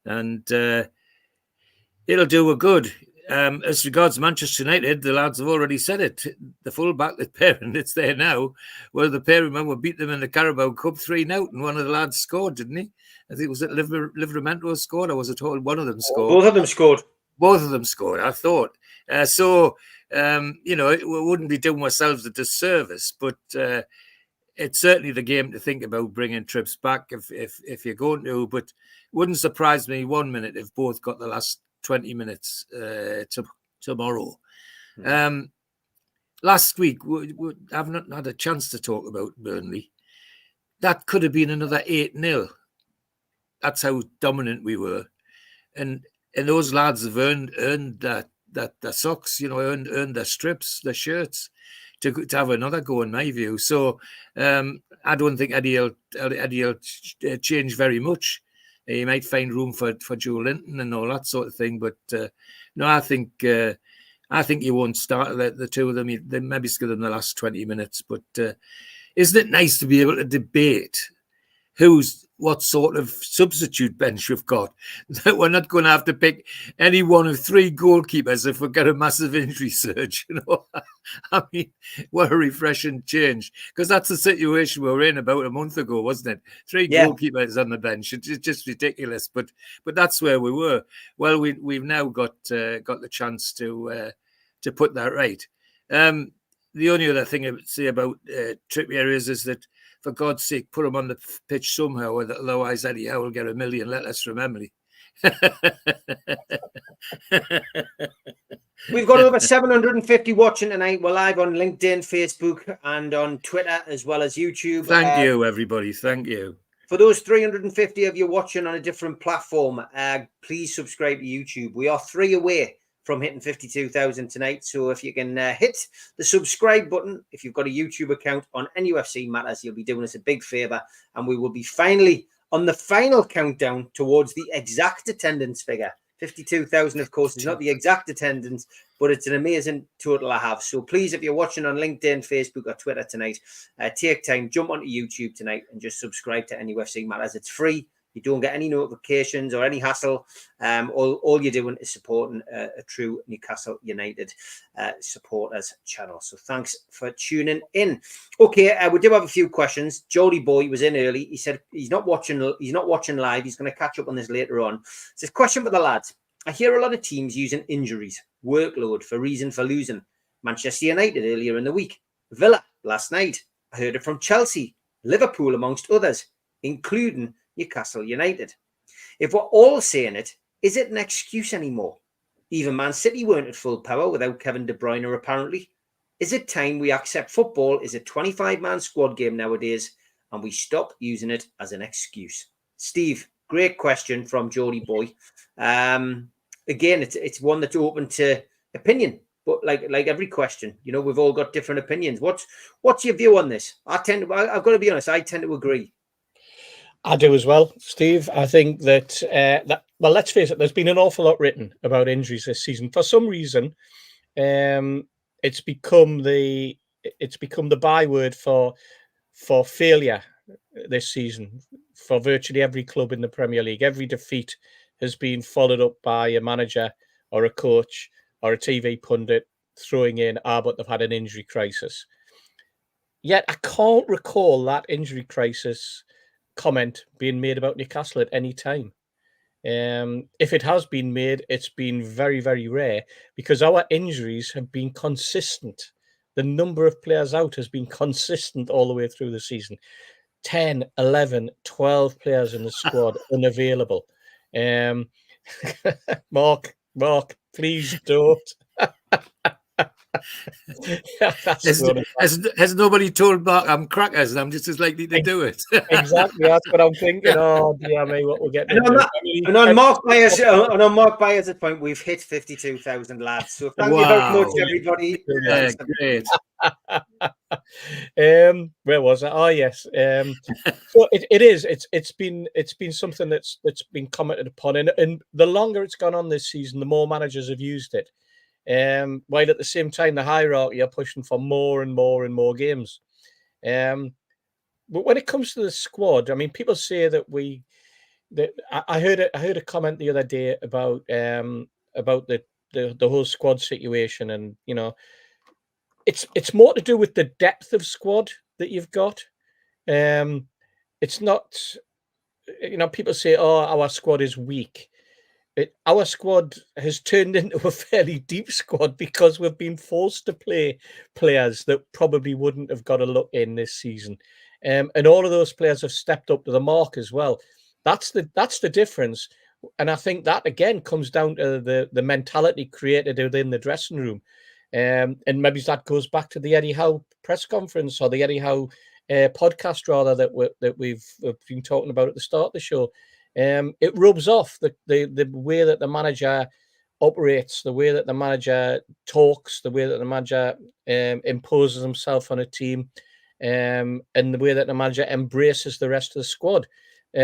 Speaker 6: And it'll do a good. As regards Manchester United, the lads have already said it. The full-back, the pairing, it's there now. Well, the pairing, remember, beat them in the Carabao Cup 3-0, and one of the lads scored, didn't he? I think, was it Livramento scored, or was it one of them scored?
Speaker 1: Both of them scored.
Speaker 6: Both of them scored, I thought. It wouldn't be doing ourselves a disservice, but it's certainly the game to think about bringing trips back if you're going to. But it wouldn't surprise me 1 minute if both got the last 20 minutes tomorrow. Last week, I've not had a chance to talk about Burnley. That could have been another 8-0. That's how dominant we were. And those lads have earned their socks, earned their strips, their shirts to have another go, in my view. So I don't think Eddie will change very much. He might find room for Joe Linton and all that sort of thing, but no, I think he won't start the two of them. They maybe give them the last 20 minutes. But isn't it nice to be able to debate who's what sort of substitute bench we've got. That we're not going to have to pick any one of 3 goalkeepers if we get a massive injury surge. You know, I mean, what a refreshing change, because that's the situation we were in about a month ago, wasn't it? 3 goalkeepers on the bench. It's just ridiculous, but that's where we were. Well, we've now got the chance to put that right. The only other thing I would say about Trippier is that, for God's sake, put him on the pitch somehow, otherwise Eddie Howe will get $1 million. Let us remember.
Speaker 1: We've got over 750 watching tonight. We're live on LinkedIn, Facebook, and on Twitter, as well as YouTube.
Speaker 6: Thank you, everybody. Thank you.
Speaker 1: For those 350 of you watching on a different platform, please subscribe to YouTube. We are 3 away from hitting 52,000 tonight. So if you can hit the subscribe button, if you've got a YouTube account on NFC Matters, you'll be doing us a big favor. And we will be finally on the final countdown towards the exact attendance figure. 52,000, of course, is not the exact attendance, but it's an amazing total I have. So please, if you're watching on LinkedIn, Facebook, or Twitter tonight, take time, jump onto YouTube tonight and just subscribe to NFC Matters. It's free. You don't get any notifications or any hassle. All you're doing is supporting a true Newcastle United supporters channel. So thanks for tuning in. Okay, we do have a few questions. Jody Boy was in early. He said he's not watching live. He's going to catch up on this later on. It's a question for the lads. I hear a lot of teams using injuries, workload for reason for losing. Manchester United earlier in the week, Villa last night. I heard it from Chelsea, Liverpool amongst others, including Newcastle United. If we're all saying it, is it an excuse anymore? Even Man City weren't at full power without Kevin De Bruyne, apparently. Is it time we accept football is a 25-man squad game nowadays and we stop using it as an excuse? Steve, great question from Jody Boy. Again, it's one that's open to opinion, but like every question, you know, we've all got different opinions. What's your view on this? I've got to be honest, I tend to agree.
Speaker 4: I do as well, Steve. I think that, well, let's face it, there's been an awful lot written about injuries this season. For some reason, it's become the byword for failure this season for virtually every club in the Premier League. Every defeat has been followed up by a manager or a coach or a TV pundit throwing in, but they've had an injury crisis. Yet I can't recall that injury crisis comment being made about Newcastle at any time. If it has been made, it's been very, very rare because our injuries have been consistent. The number of players out has been consistent all the way through the season. 10, 11, 12 players in the squad unavailable. Mark, please don't.
Speaker 6: Has nobody told Mark I'm crackers and I'm just as likely to do it?
Speaker 4: Exactly, that's what I'm thinking. Oh, dear me, what we're getting into.
Speaker 1: And on Mark Byers' point, we've hit 52,000 lads. So thank you very much, everybody.
Speaker 6: Yeah, great.
Speaker 4: Where was I? Oh, yes. So it is. It's been something that's been commented upon, and the longer it's gone on this season, the more managers have used it. While at the same time, the hierarchy are pushing for more and more and more games. But when it comes to the squad, I mean, people say that I heard a comment the other day about the whole squad situation, and you know, it's more to do with the depth of squad that you've got. It's not, you know, people say, "Oh, our squad is weak." Our squad has turned into a fairly deep squad because we've been forced to play players that probably wouldn't have got a look in this season. And all of those players have stepped up to the mark as well. That's the difference. And I think that, again, comes down to the mentality created within the dressing room. And maybe that goes back to the Eddie Howe press conference or the Eddie Howe podcast, rather, that we've been talking about at the start of the show. It rubs off the way that the manager operates, the way that the manager talks, the way that the manager imposes himself on a team, and the way that the manager embraces the rest of the squad.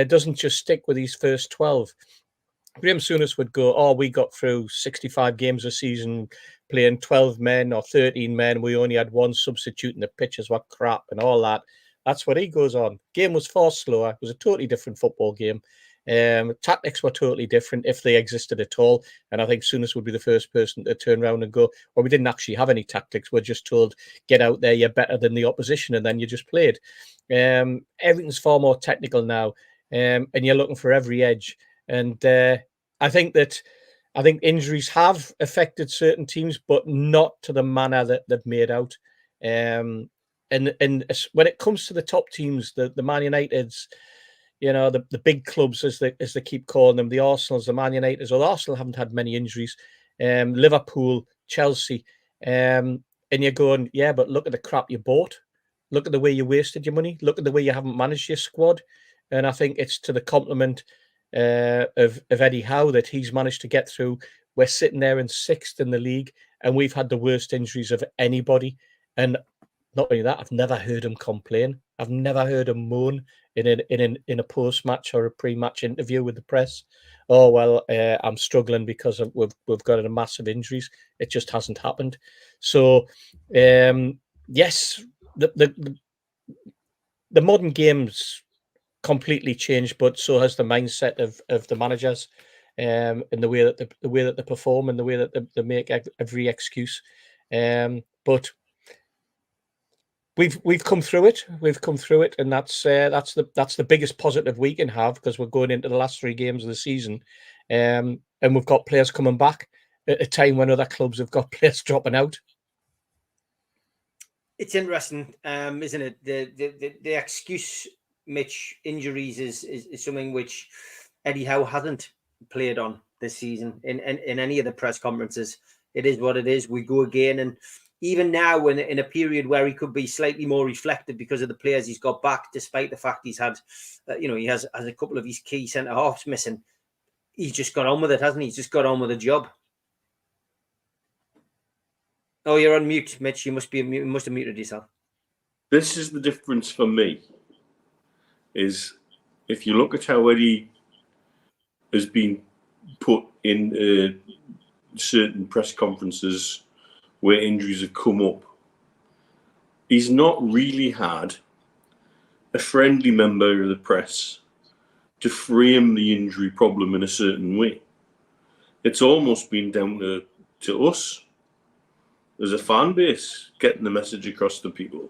Speaker 4: Doesn't just stick with these first 12. Graham Souness would go, "Oh, we got through 65 games a season playing 12 men or 13 men. We only had one substitute and the pitches were crap and all that." That's what he goes on. Game was far slower. It was a totally different football game. Tactics were totally different if they existed at all. And I think Souness would be the first person to turn around and go, well, we didn't actually have any tactics. We're just told, get out there, you're better than the opposition. And then you just played. Everything's far more technical now. And you're looking for every edge. And I think injuries have affected certain teams, but not to the manner that they've made out. And when it comes to the top teams, the Man Uniteds, you know, the big clubs, as they keep calling them, the Arsenals, the Man Uniteds, well, Arsenal haven't had many injuries, Liverpool, Chelsea, and you're going, yeah, but look at the crap you bought. Look at the way you wasted your money. Look at the way you haven't managed your squad. And I think it's to the compliment of Eddie Howe that he's managed to get through. We're sitting there in 6th in the league, and we've had the worst injuries of anybody. And not only that, I've never heard him complain. I've never heard him moan in a post-match or a pre-match interview with the press. Oh well, I'm struggling because we've got a massive injuries. It just hasn't happened. So yes, the modern game's completely changed, but so has the mindset of the managers, and the way that they perform and the way that they make every excuse. But we've come through it. We've come through it, and that's the biggest positive we can have, because we're going into the last 3 games of the season, and we've got players coming back at a time when other clubs have got players dropping out.
Speaker 1: It's interesting, isn't it? The excuse, Mitch, injuries is something which Eddie Howe hasn't played on this season in any of the press conferences. It is what it is. We go again, and even now, in a period where he could be slightly more reflective because of the players he's got back, despite the fact he's had, he has a couple of his key centre halves missing, he's just got on with it, hasn't he? He's just got on with the job. Oh, you're on mute, Mitch. You must have muted yourself.
Speaker 5: This is the difference for me. Is if you look at how Eddie has been put in certain press conferences where injuries have come up, he's not really had a friendly member of the press to frame the injury problem in a certain way. It's almost been down to us as a fan base getting the message across to people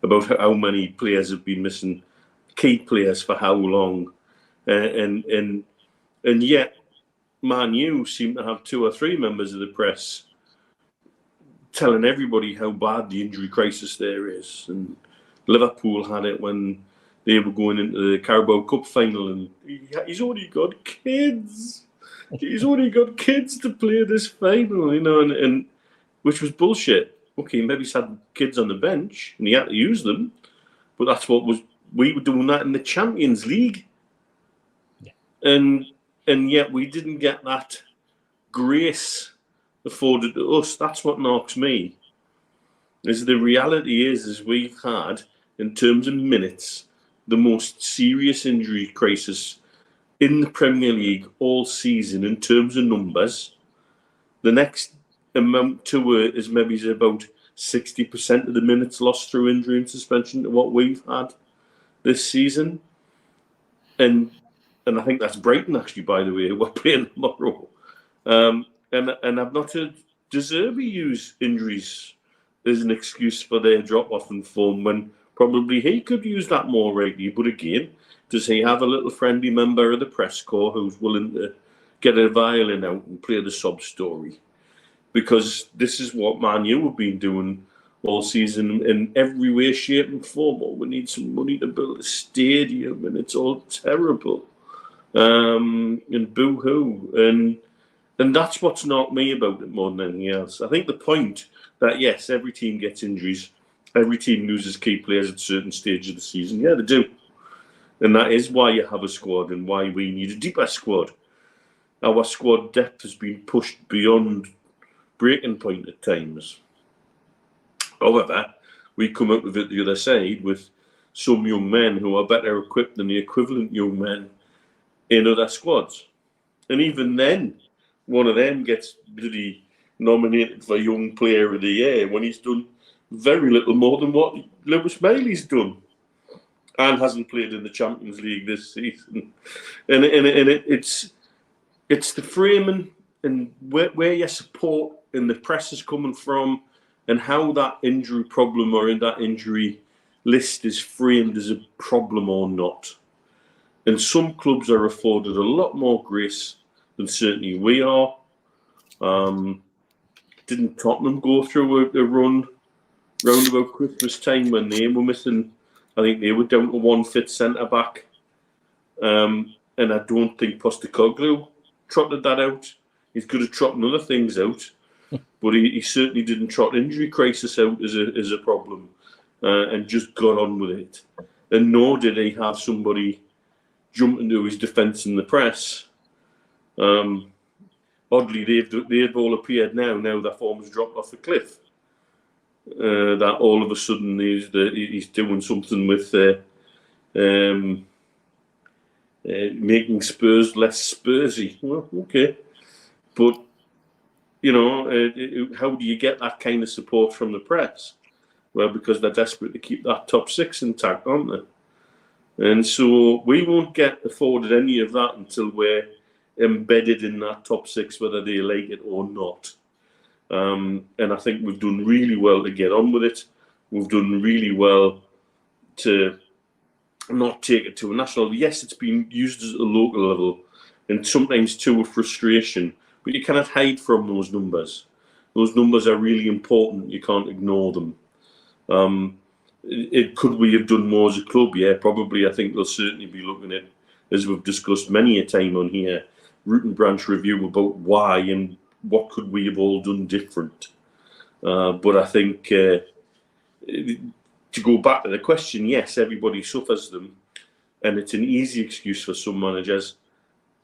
Speaker 5: about how many players have been missing, key players for how long, and yet Man U seem to have 2 or 3 members of the press telling everybody how bad the injury crisis there is. And Liverpool had it when they were going into the Carabao Cup final, and he's already got kids. He's already got kids to play this final, and which was bullshit. Okay, maybe he's had kids on the bench and he had to use them, but we were doing that in the Champions League, and yet we didn't get that grace afforded to us. That's what knocks me. Is the reality is we've had, in terms of minutes, the most serious injury crisis in the Premier League all season in terms of numbers. The next amount to it is maybe about 60% of the minutes lost through injury and suspension to what we've had this season. And I think that's Brighton, actually, by the way, we're playing tomorrow. And I've not heard De Zerbi use injuries as an excuse for their drop-off in form, when probably he could use that more regularly. But again, does he have a little friendly member of the press corps who's willing to get a violin out and play the sob story? Because this is what Man U have been doing all season in every way, shape and form. Oh, we need some money to build a stadium and it's all terrible. And boo-hoo. And that's what's knocked me about it more than anything else. I think the point that, yes, every team gets injuries, every team loses key players at certain stages of the season. Yeah, they do. And that is why you have a squad and why we need a deeper squad. Our squad depth has been pushed beyond breaking point at times. However, we come up with it the other side with some young men who are better equipped than the equivalent young men in other squads. And even then, one of them gets bloody nominated for Young Player of the Year when he's done very little more than what Lewis Bailey's done. and hasn't played in the Champions League this season. And it's the framing and where your support and the press is coming from, and how that injury problem or in that injury list is framed as a problem or not. And some clubs are afforded a lot more grace than certainly we are. Didn't Tottenham go through a run round about Christmas time when they were missing? I think they were down to one fit centre back. And I don't think Postecoglou trotted that out. He's good at trotting other things out, but he certainly didn't trot injury crisis out as a problem, and just got on with it. And nor did he have somebody jump into his defence in the press. Oddly, they've all appeared now their form has dropped off the cliff. That all of a sudden he's doing something with making Spurs less Spursy. Well, okay. But, how do you get that kind of support from the press? Well, because they're desperate to keep that top six intact, aren't they? And so we won't get afforded any of that until we're embedded in that top six, whether they like it or not. And I think we've done really well to get on with it. We've done really well to not take it to a national. Yes, it's been used at a local level and sometimes to a frustration, but you cannot hide from those numbers. Those numbers are really important. You can't ignore them. Could we have done more as a club? Yeah, probably. I think they'll certainly be looking at, as we've discussed many a time on here, root and branch review about why and what could we have all done different. But I think to go back to the question, yes, everybody suffers them, and it's an easy excuse for some managers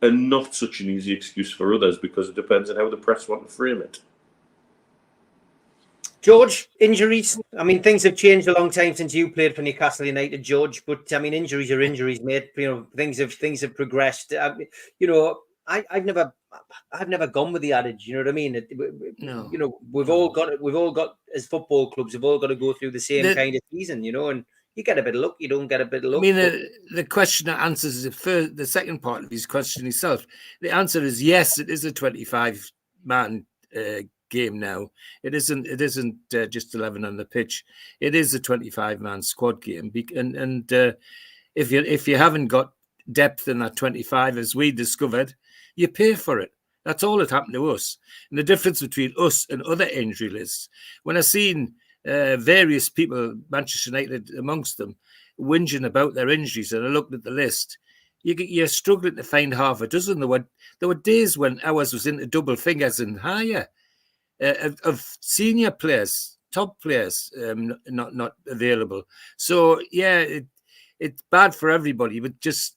Speaker 5: and not such an easy excuse for others, because it depends on how the press want to frame it.
Speaker 1: George, injuries. I mean, things have changed a long time since you played for Newcastle United, George. But I mean, injuries are injuries, mate. Things have progressed. I've never gone with the adage. You know what I mean?
Speaker 6: No.
Speaker 1: We've all got as football clubs. We've all got to go through the same kind of season. And you get a bit of luck, you don't get a bit of luck.
Speaker 6: I mean, the question that answers the second part of his question itself. The answer is yes. It is a 25-man game now. It isn't just 11 on the pitch. It is a 25-man squad game, and if you haven't got depth in that 25, as we discovered, you pay for it. That's all that happened to us. And the difference between us and other injury lists, when I've seen various people, Manchester United amongst them, whinging about their injuries, and I looked at the list, you're struggling to find half a dozen. There were days when ours was into double fingers and higher of senior players, top players, not available. So yeah, it's bad for everybody, but just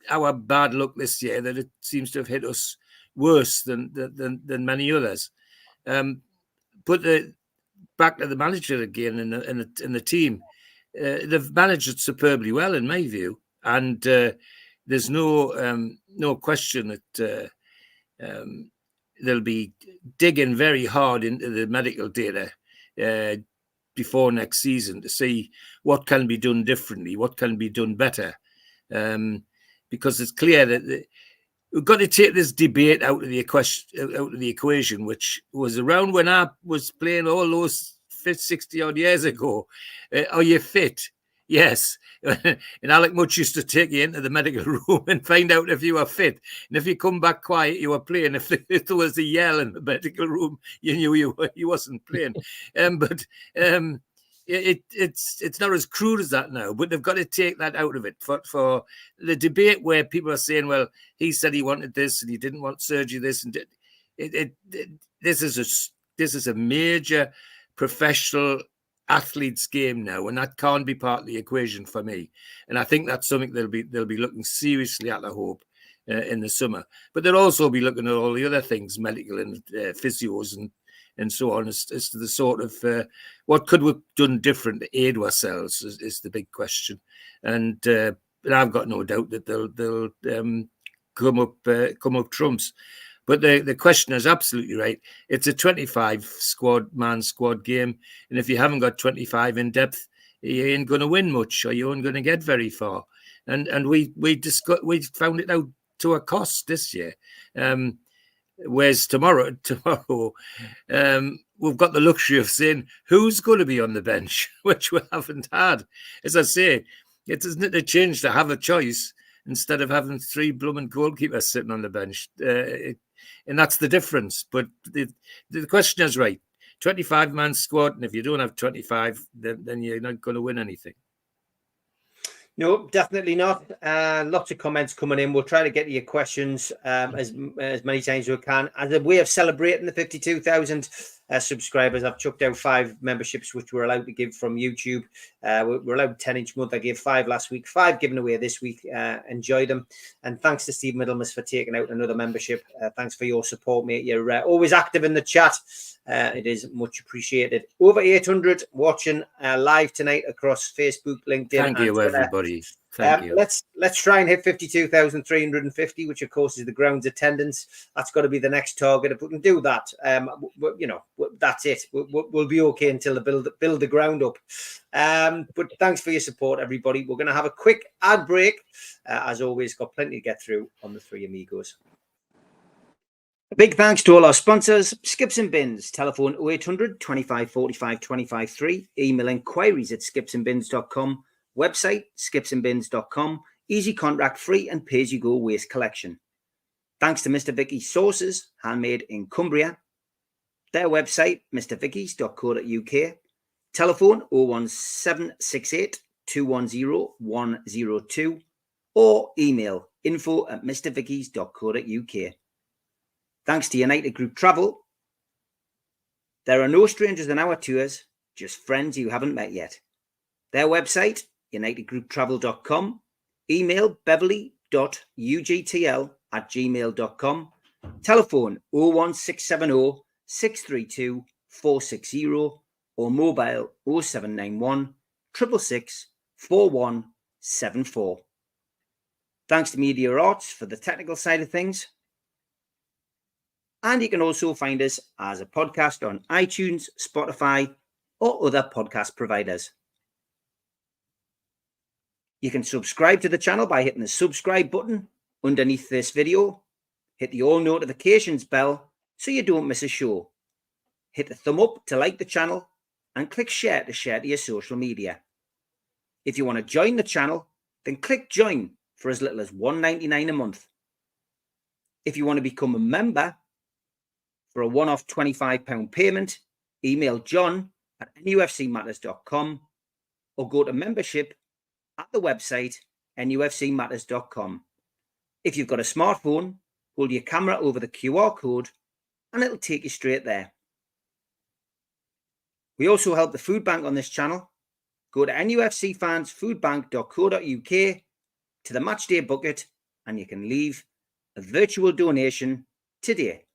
Speaker 6: our bad luck this year that it seems to have hit us worse than many others. But back to the manager again and the team, they've managed it superbly well in my view, and there's no question that they'll be digging very hard into the medical data before next season to see what can be done differently, what can be done better, because it's clear that we've got to take this debate out of the equation, which was around when I was playing all those 60 odd years ago. Are you fit? Yes. And Alec Much used to take you into the medical room and find out if you were fit. And if you come back quiet, you were playing. If there was a yell in the medical room, you knew you wasn't playing. But it's not as crude as that now. But they've got to take that out of it for the debate where people are saying, well, he said he wanted this and he didn't want surgery. This and this is a major professional athletes game now, and that can't be part of the equation for me. And I think that's something they'll be looking seriously at, I hope, in the summer. But they'll also be looking at all the other things, medical and physios and so on, as to the sort of what could we have done different to aid ourselves is the big question. And I've got no doubt that they'll come up trumps. But the question is absolutely right. It's a 25-man squad game. And if you haven't got 25 in depth, you ain't going to win much, or you ain't going to get very far. And we found it out to a cost this year. Whereas tomorrow, we've got the luxury of saying who's going to be on the bench, which we haven't had. As I say, it isn't a change to have a choice instead of having 3 blooming goalkeepers sitting on the bench. And that's the difference. But the question is right. 25-man squad, and if you don't have 25, then you're not going to win anything.
Speaker 1: No, definitely not. Lots of comments coming in. We'll try to get to your questions as many times as we can. As a way of celebrating the 52,000 subscribers, I've chucked out 5 memberships, which we're allowed to give from YouTube. We're allowed 10 each month. I gave 5 last week, 5 given away this week. Enjoy them. And thanks to Steve Middlemas for taking out another membership. Thanks for your support, mate. You're always active in the chat. It is much appreciated. Over 800 watching live tonight across Facebook, LinkedIn.
Speaker 6: Thank you,
Speaker 1: Twitter.
Speaker 6: everybody. Thank you.
Speaker 1: Let's try and hit 52,350, which of course is the ground's attendance. That's got to be the next target. If we can do that, that's it. We'll be okay until the build the ground up. But thanks for your support, everybody. We're going to have a quick ad break. As always, got plenty to get through on the 3 Amigos. A big thanks to all our sponsors, Skips and Bins, telephone 0800 25 45 25 3, email inquiries at skipsandbins.com, website skipsandbins.com, easy contract free and pay-as-you-go waste collection. Thanks to Mr. Vicky's Sauces, handmade in Cumbria, their website mrvickies.co.uk, telephone 01768 210 102, or email info@mrvickies.co.uk. Thanks to United Group Travel. There are no strangers on our tours, just friends you haven't met yet. Their website, unitedgrouptravel.com, email beverly.ugtl@gmail.com, telephone 01670 632 460, or mobile 0791 666 4174. Thanks to Media Arts for the technical side of things. And you can also find us as a podcast on iTunes, Spotify, or other podcast providers. You can subscribe to the channel by hitting the subscribe button underneath this video. Hit the all notifications bell so you don't miss a show. Hit the thumb up to like the channel and click share to your social media. If you want to join the channel, then click join for as little as $1.99 a month. If you want to become a member, for a one-off £25 payment, email john@nufcmatters.com or go to membership at the website nufcmatters.com. If you've got a smartphone, hold your camera over the QR code and it'll take you straight there. We also help the food bank on this channel. Go to nufcfansfoodbank.co.uk to the matchday bucket and you can leave a virtual donation today.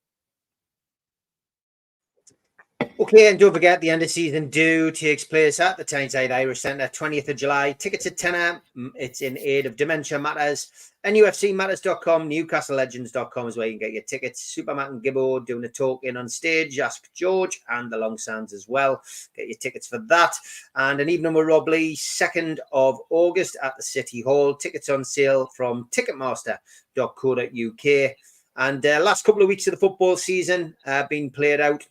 Speaker 1: Okay, and don't forget the end of season do takes place at the Tyneside Irish Centre, 20th of July. Tickets at tenner. It's in aid of Dementia Matters. nufcmatters.com, newcastlelegends.com is where you can get your tickets. Supermatt and Gibbo doing a talk in on stage. Ask George and the Long Sands as well. Get your tickets for that. And an evening with Rob Lee, 2nd of August at the City Hall. Tickets on sale from ticketmaster.co.uk. And last couple of weeks of the football season been played out.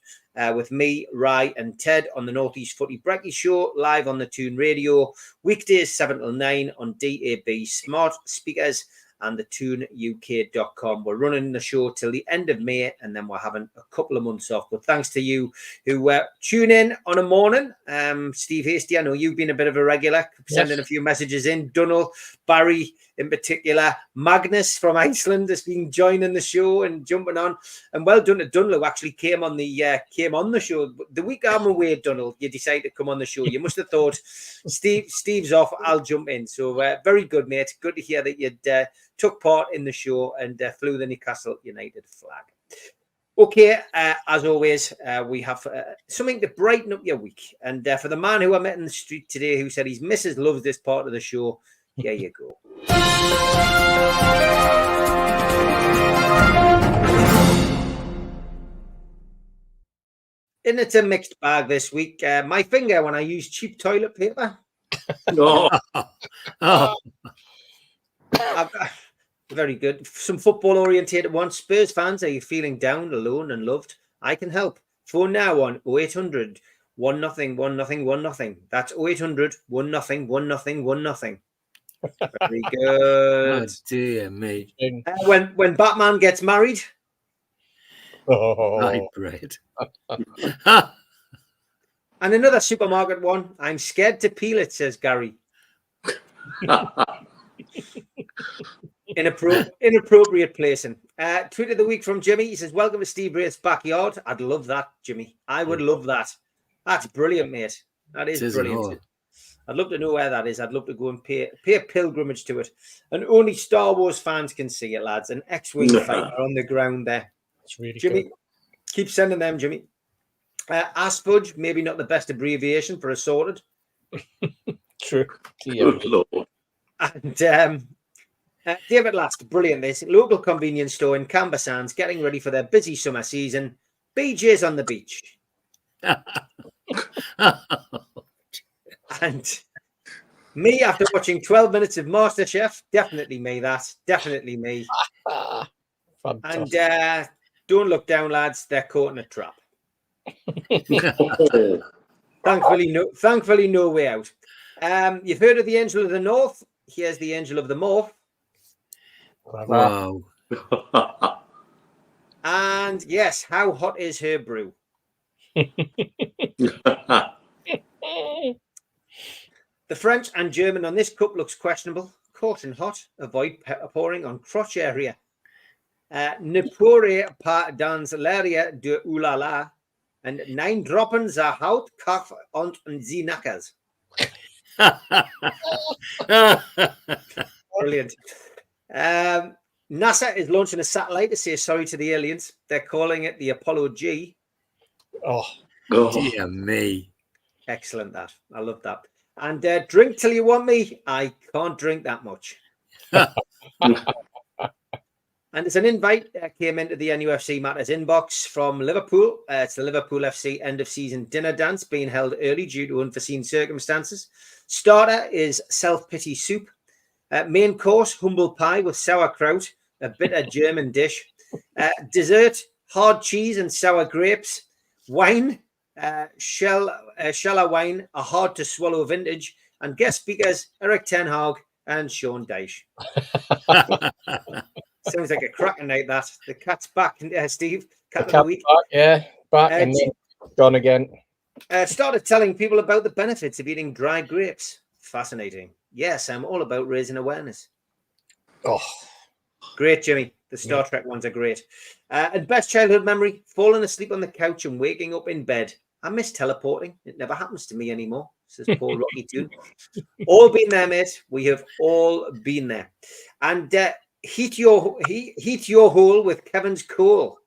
Speaker 1: With me, Rye and Ted on the Northeast Footy Brekkie Show, live on the Toon Radio, weekdays 7 till 9 on DAB smart speakers and the toonuk.com. We're running the show till the end of May and then we're having a couple of months off. But thanks to you who tune in on a morning. Steve Hasty, I know you've been a bit of a regular, sending a few messages in. Dunnell, Barry in particular, Magnus from Iceland has been joining the show and jumping on. And well done to Dunnell, who actually came on the show. The week I'm away, Dunnell, you decided to come on the show. You must have thought, Steve's off, I'll jump in. So very good, mate. Good to hear that you'd took part in the show and flew the Newcastle United flag. Okay, as always, we have something to brighten up your week. And for the man who I met in the street today who said his missus loves this part of the show, here you go. And it's a mixed bag this week. My finger when I use cheap toilet paper.
Speaker 5: No.
Speaker 6: Oh,
Speaker 1: Very good. Some football orientated ones. Spurs fans, are you feeling down, alone, and loved? I can help. Phone now on 0800 1-0 1-0 1-0. That's 0800 1-0 1-0 1-0. Very good.
Speaker 6: oh dear me.
Speaker 1: When Batman gets married,
Speaker 6: Right,
Speaker 4: Oh,
Speaker 6: bread.
Speaker 1: and another supermarket one. I'm scared to peel it, says Gary. Inappropriate placing. Tweet of the week from Jimmy. He says, welcome to Steve Braith's backyard. I'd love that, Jimmy. I would love that. That's brilliant, mate. That is
Speaker 6: Tis and
Speaker 1: brilliant.
Speaker 6: all.
Speaker 1: I'd love to know where that is. I'd love to go and pay a pilgrimage to it. And only Star Wars fans can see it, lads. An X-Wing fighter on the ground there.
Speaker 4: it's really
Speaker 1: Jimmy,
Speaker 4: good.
Speaker 1: keep sending them, Jimmy. Aspudge, maybe not the best abbreviation for assorted.
Speaker 4: True.
Speaker 5: Good Lord.
Speaker 1: And David Lask, brilliant this. Local convenience store in Camber Sands getting ready for their busy summer season. BJ's on the beach. And me, after watching 12 minutes of MasterChef, definitely me, that. Definitely me.
Speaker 4: Fantastic.
Speaker 1: And don't look down, lads. They're caught in a trap.
Speaker 5: Oh.
Speaker 1: Thankfully, no way out. You've heard of the Angel of the North. Here's the Angel of the Morph.
Speaker 6: Wow.
Speaker 1: And yes, how hot is her brew? The French and German on this cup looks questionable. Caught in hot. Avoid pouring on crotch area. Ne pourrez pas dans l'area de oulala. And 9 droppen za Haut, Kaff und sie Nackers. Brilliant. NASA is launching a satellite to say sorry to the aliens. They're calling it the Apollo G.
Speaker 4: Oh,
Speaker 6: Dear me.
Speaker 1: Excellent, that. I love that. And drink till you want me. I can't drink that much. And there's an invite that came into the nufc Matters inbox from Liverpool. It's the Liverpool FC end of season dinner dance being held early due to unforeseen circumstances. Starter is self-pity soup. Main course, humble pie with sauerkraut, a bitter German dish. Dessert, hard cheese and sour grapes. Wine, Scheller wine, a hard to swallow vintage. And guest speakers, Eric Ten Hag and Sean Dyche. Sounds like a cracking night, that. The cat's back, Steve. Cat of the week.
Speaker 4: Back and then gone again.
Speaker 1: Started telling people about the benefits of eating dry grapes. Fascinating. Yes, I'm all about raising awareness.
Speaker 4: Oh,
Speaker 1: Great, Jimmy. The Star Trek ones are great. And best childhood memory, falling asleep on the couch and waking up in bed. I miss teleporting. It never happens to me anymore, says Paul Rocky too. All been there, mate. We have all been there. And heat your hole with Kevin's coal.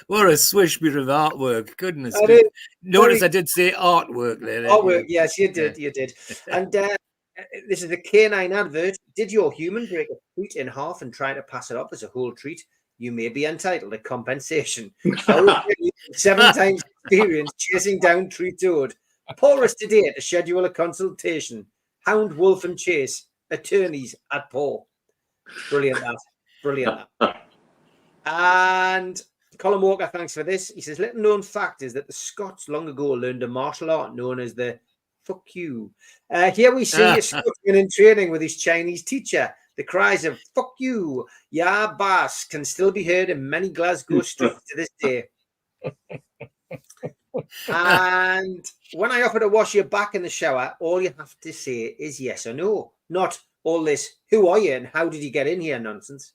Speaker 6: What a swish bit of artwork. Goodness me. Notice I did say artwork there.
Speaker 1: Artwork, yes, you did. You did. And this is a K9 advert. Did your human break a treat in half and try to pass it off as a whole treat? You may be entitled to compensation. 7 times experience chasing down treat toad. Call us today to schedule a consultation. Hound, wolf, and chase. Attorneys at Paul. Brilliant, that. Brilliant, that. And Colin Walker, thanks for this. He says, little known fact is that the Scots long ago learned a martial art known as the fuck you. Here we see a Scotsman in training with his Chinese teacher. The cries of fuck you, ya boss can still be heard in many Glasgow streets to this day. And when I offer to wash your back in the shower, all you have to say is yes or no. Not all this, who are you and how did you get in here nonsense.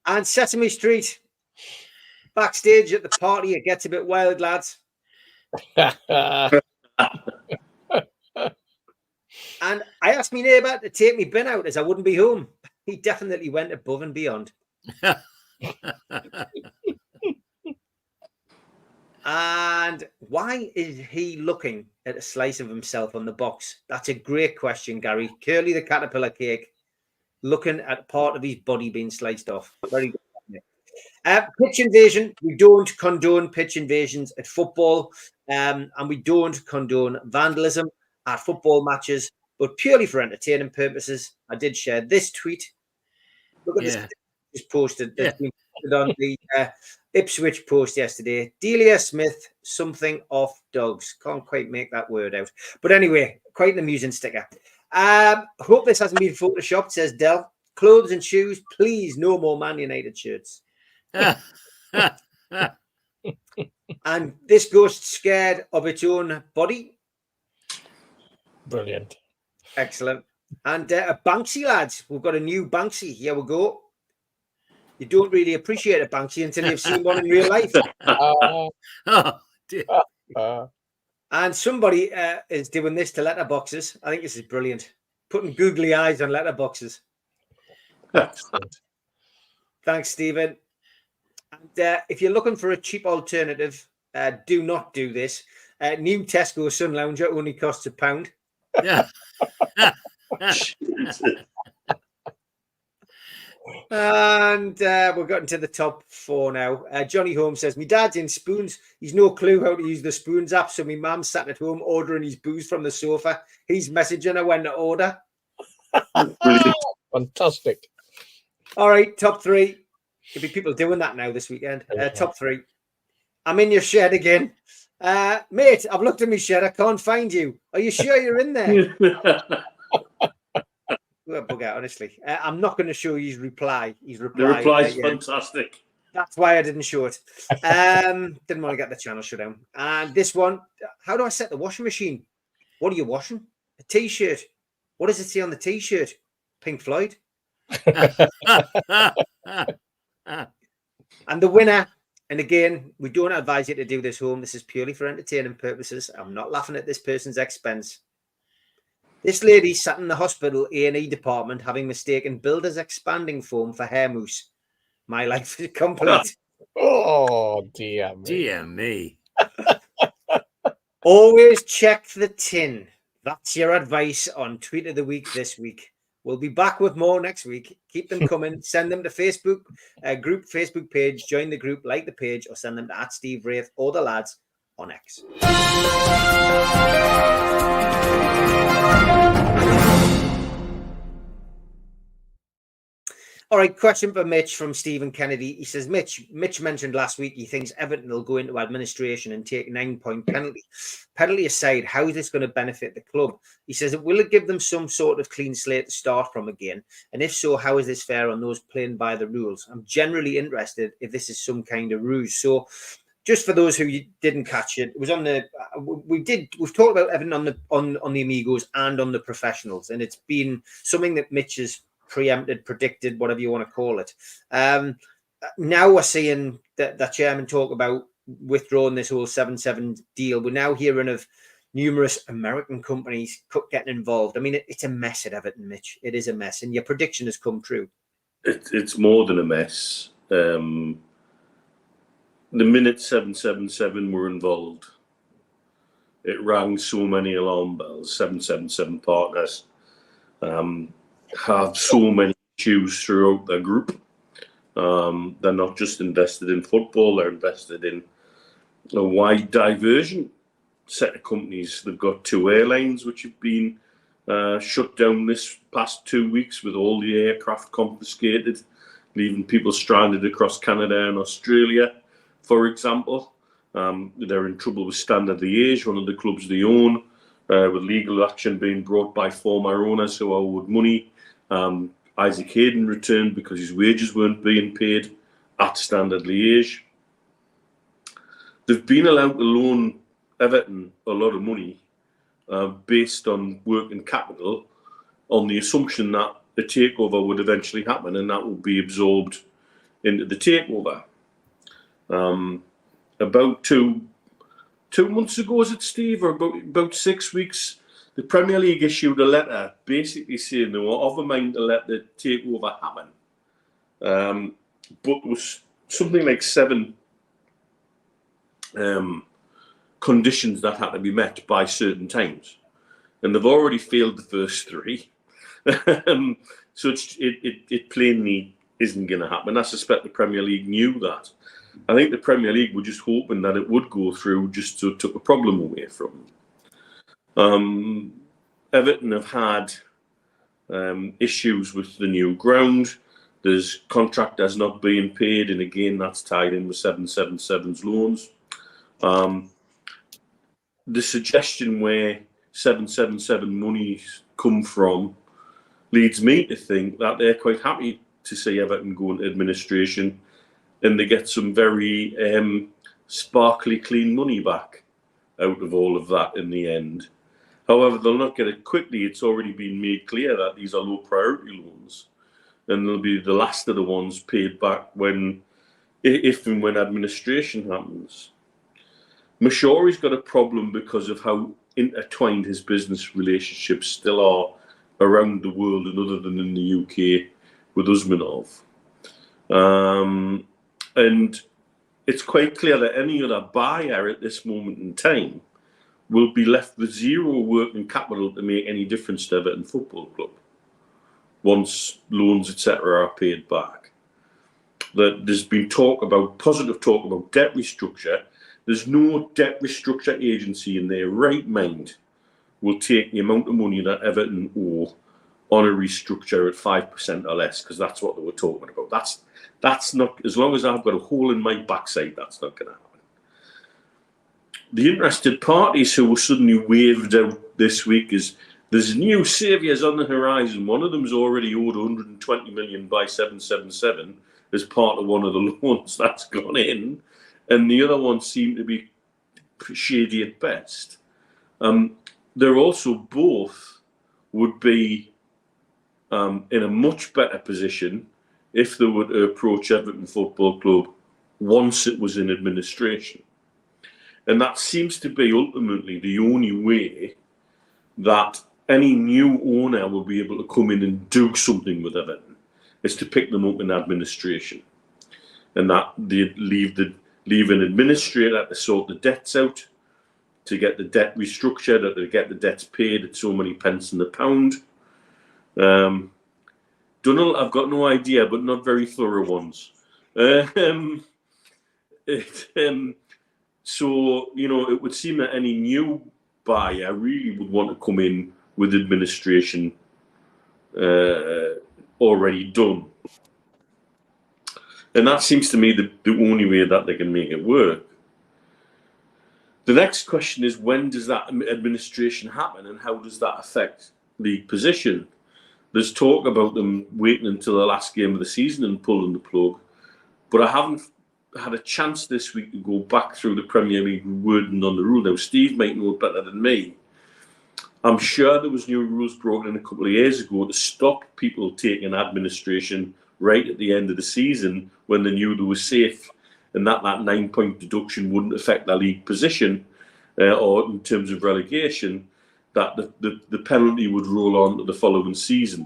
Speaker 1: And Sesame Street, backstage at the party, it gets a bit wild, lads. And I asked my neighbour to take me bin out as I wouldn't be home. He definitely went above and beyond. And why is he looking at a slice of himself on the box? That's a great question, Gary. Curly the caterpillar cake, looking at part of his body being sliced off. Very good. Pitch invasion. We don't condone pitch invasions at football, and we don't condone vandalism at football matches, but purely for entertaining purposes. I did share this tweet. Look at this. Just posted. That's been posted on the Ipswich Post yesterday. Delia Smith, something off dogs. Can't quite make that word out. But anyway, quite an amusing sticker. Hope this hasn't been photoshopped, says Del. Clothes and shoes, please, no more Man United shirts. And this ghost scared of its own body.
Speaker 4: Brilliant.
Speaker 1: Excellent. And a Banksy, lads. We've got a new Banksy. Here we go. You don't really appreciate a Banksy until you've seen one in real life. And somebody is doing this to letterboxes. I think this is brilliant. Putting googly eyes on letterboxes.
Speaker 4: Excellent.
Speaker 1: Thanks, Stephen. And if you're looking for a cheap alternative, do not do this. New Tesco Sun Lounger only costs £1.
Speaker 6: Yeah.
Speaker 1: And we've gotten to the top 4 now. Johnny Holmes says, my dad's in spoons. He's no clue how to use the spoons app, so my mum sat at home ordering his booze from the sofa. He's messaging her when to order.
Speaker 4: Fantastic.
Speaker 1: All right, top 3. There'll be people doing that now this weekend. Top 3. I'm in your shed again. Mate, I've looked in my shed. I can't find you. Are you sure you're in there? Bugger, honestly. I'm not going to show you his reply. The
Speaker 5: reply's fantastic.
Speaker 1: That's why I didn't show it. Didn't want to get the channel shut down. And this one, how do I set the washing machine? What are you washing? A T-shirt. What does it say on the T-shirt? Pink Floyd. And the winner, and again, we don't advise you to do this home. This is purely for entertaining purposes. I'm not laughing at this person's expense. This lady sat in the hospital A&E department having mistaken Builder's expanding foam for hair mousse. My life is complete.
Speaker 4: Oh, dear me.
Speaker 6: Dear me.
Speaker 1: Always check the tin. That's your advice on Tweet of the Week this week. We'll be back with more next week. Keep them coming. Send them to Facebook group, Facebook page. Join the group, like the page, or send them to @SteveWraith or the lads on X. All right, question for Mitch from Stephen Kennedy. He says, Mitch mentioned last week he thinks Everton will go into administration and take 9-point penalty. Penalty aside, how is this going to benefit the club? He says, will it give them some sort of clean slate to start from again? And if so, how is this fair on those playing by the rules? I'm generally interested if this is some kind of ruse. So just for those who didn't catch it, it was on the we've talked about Everton on the Amigos and on the professionals, and it's been something that Mitch has preempted, predicted, whatever you want to call it. Now we're seeing the chairman talk about withdrawing this whole 7-7 deal. We're now hearing of numerous American companies getting involved. I mean, it's a mess at Everton, Mitch. It is a mess, and your prediction has come true.
Speaker 5: It's more than a mess. The minute 777 were involved, it rang so many alarm bells. 777 partners have so many issues throughout their group. They're not just invested in football, they're invested in a wide diversion set of companies. They've got 2 airlines which have been shut down this past 2 weeks with all the aircraft confiscated, leaving people stranded across Canada and Australia, for example. They're in trouble with Standard Liège, one of the clubs they own, with legal action being brought by former owners who are owed money. Isaac Hayden returned because his wages weren't being paid at Standard Liège. They've been allowed to loan Everton a lot of money based on working capital, on the assumption that the takeover would eventually happen and that would be absorbed into the takeover. About two months ago, is it, Steve, or about 6 weeks, the Premier League issued a letter basically saying they were of a mind to let the takeover happen. But there was something like 7 conditions that had to be met by certain times. And they've already failed the first 3. So it plainly isn't going to happen. I suspect the Premier League knew that. I think the Premier League were just hoping that it would go through just to take a problem away from them. Everton have had issues with the new ground. There's contractors not being paid, and again, that's tied in with 777's loans. The suggestion where 777 money's come from leads me to think that they're quite happy to see Everton go into administration and they get some very sparkly clean money back out of all of that in the end. However, they'll not get it quickly. It's already been made clear that these are low priority loans, and they'll be the last of the ones paid back if and when administration happens. Mashori's got a problem because of how intertwined his business relationships still are around the world and other than in the UK with Usmanov. And it's quite clear that any other buyer at this moment in time will be left with zero working capital to make any difference to Everton Football Club once loans, etc., are paid back. That there's been positive talk about debt restructure. There's no debt restructure agency in their right mind will take the amount of money that Everton owe on a restructure at 5% or less, because that's what they were talking about. That's not, as long as I've got a hole in my backside, that's not going to happen. The interested parties who were suddenly waved out this week is there's new saviours on the horizon. One of them's already owed 120 million by 777 as part of one of the loans that's gone in, and the other ones seem to be shady at best. They're also both would be in a much better position if they were to approach Everton Football Club once it was in administration. And that seems to be ultimately the only way that any new owner will be able to come in and do something with Everton, is to pick them up in administration. And that they leave an administrator to sort the debts out, to get the debt restructured, or to get the debts paid at so many pence in the pound. Donald, I've got no idea, but not very thorough ones. So, it would seem that any new buyer really would want to come in with administration already done. And that seems to me the only way that they can make it work. The next question is, when does that administration happen and how does that affect league position? There's talk about them waiting until the last game of the season and pulling the plug, but I haven't had a chance this week to go back through the Premier League wording on the rule. Now, Steve might know it better than me. I'm sure there was new rules brought in a couple of years ago to stop people taking administration right at the end of the season when they knew they were safe, and that 9-point deduction wouldn't affect their league position or in terms of relegation, that the penalty would roll on to the following season.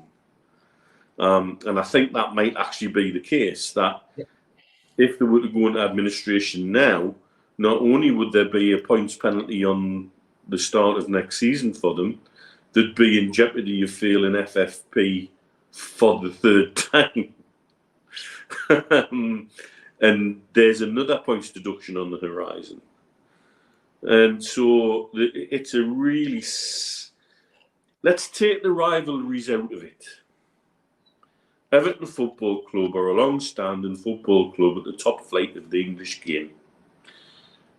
Speaker 5: And I think that might actually be the case, that if they were to go into administration now, not only would there be a points penalty on the start of next season for them, they'd be in jeopardy of failing FFP for the third time. And there's another points deduction on the horizon. And so it's a really... Let's take the rivalries out of it. Everton Football Club are a long-standing football club at the top flight of the English game.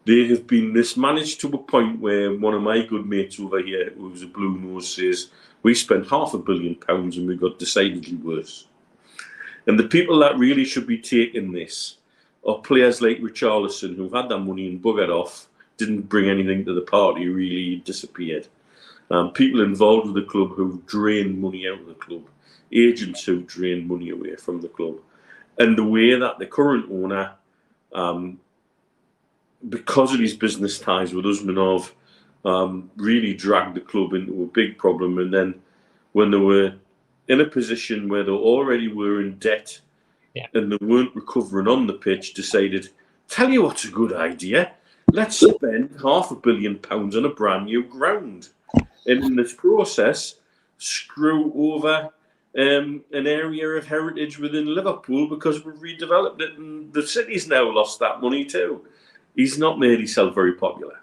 Speaker 5: They have been mismanaged to a point where one of my good mates over here, who's a blue nose, says, we spent £500 million and we got decidedly worse. And the people that really should be taking this are players like Richarlison, who've had that money and buggered off, didn't bring anything to the party, really disappeared. People involved with the club who've drained money out of the club. Agents who drain money away from the club, and the way that the current owner, because of his business ties with Usmanov, really dragged the club into a big problem. And then when they were in a position where they already were in debt and they weren't recovering on the pitch, decided, tell you what's a good idea, let's spend £500 million on a brand new ground. And in this process, screw over an area of heritage within Liverpool because we've redeveloped it, and the city's now lost that money too. He's not made himself very popular.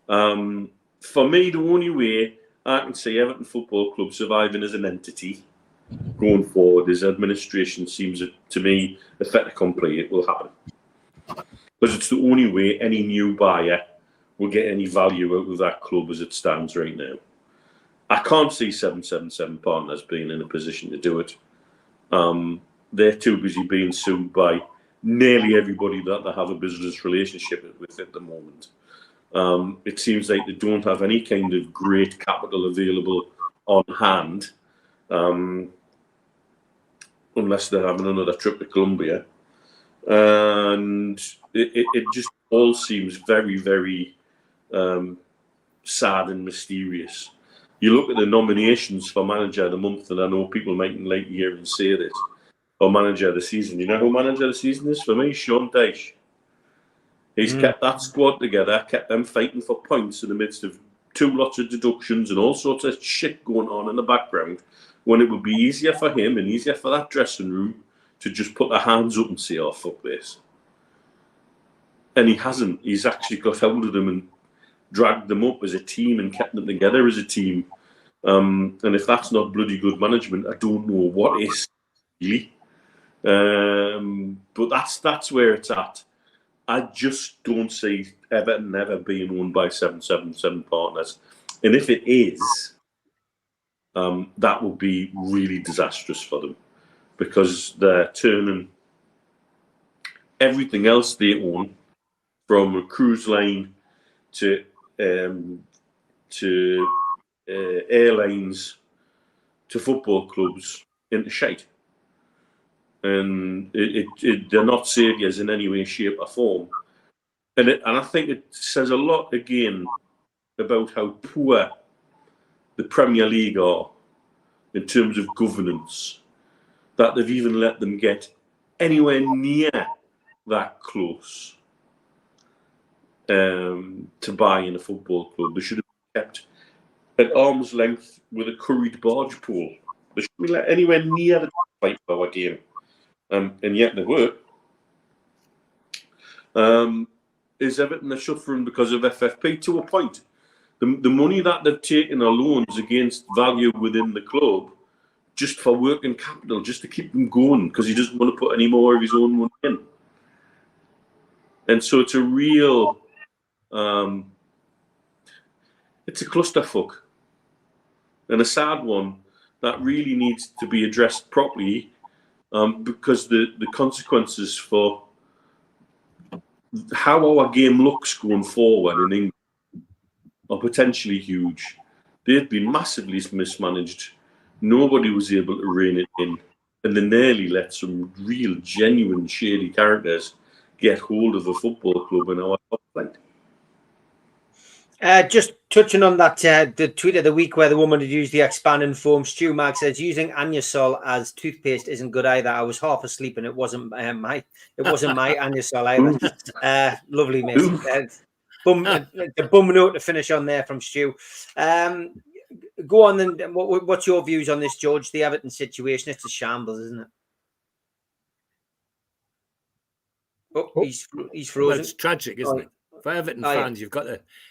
Speaker 5: For me, the only way I can see Everton Football Club surviving as an entity going forward is administration seems to me a fait accompli. It will happen because it's the only way any new buyer will get any value out of that club as it stands right now. I can't see 777 Partners being in a position to do it. They're too busy being sued by nearly everybody that they have a business relationship with at the moment. It seems like they don't have any kind of great capital available on hand, unless they're having another trip to Colombia. And it just all seems very, very sad and mysterious. You look at the nominations for Manager of the Month, and I know people mightn't like to hear and say this, or Manager of the Season. You know who Manager of the Season is? For me, Sean Dyche. He's kept that squad together, kept them fighting for points in the midst of two lots of deductions and all sorts of shit going on in the background, when it would be easier for him and easier for that dressing room to just put their hands up and say, oh, fuck this. And he hasn't. He's actually got hold of them and dragged them up as a team and kept them together as a team. And if that's not bloody good management, I don't know what is, really. But that's where it's at. I just don't see Everton ever being owned by 777 Partners. And if it is, that will be really disastrous for them, because they're turning everything else they own, from a cruise line to airlines to football clubs, into shite. And they're not saviours in any way, shape or form. And I think it says a lot, again, about how poor the Premier League are in terms of governance, that they've even let them get anywhere near that close to buying a football club. They should have kept at arm's length with a curried barge pole. They shouldn't be let anywhere near the fight for a game. And yet they were. Is Everton suffering because of FFP? To a point. The money that they've taken are loans against value within the club, just for working capital, just to keep them going, because he doesn't want to put any more of his own money in. And so it's a real, it's a clusterfuck, and a sad one that really needs to be addressed properly. Because the consequences for how our game looks going forward in England are potentially huge. They've been massively mismanaged. Nobody was able to rein it in. And they nearly let some real, genuine, shady characters get hold of a football club in our top flight.
Speaker 1: Just touching on that, the tweet of the week where the woman had used the expanding foam. Stu Mag says using Anusol as toothpaste isn't good either. I was half asleep and it wasn't my Anusol either. Lovely, miss. The bum note to finish on there from Stu. Go on then. What's your views on this, George? The Everton situation. It's a shambles, isn't it? Oh, he's frozen.
Speaker 6: Well, it's tragic, isn't it? For Everton fans, you've got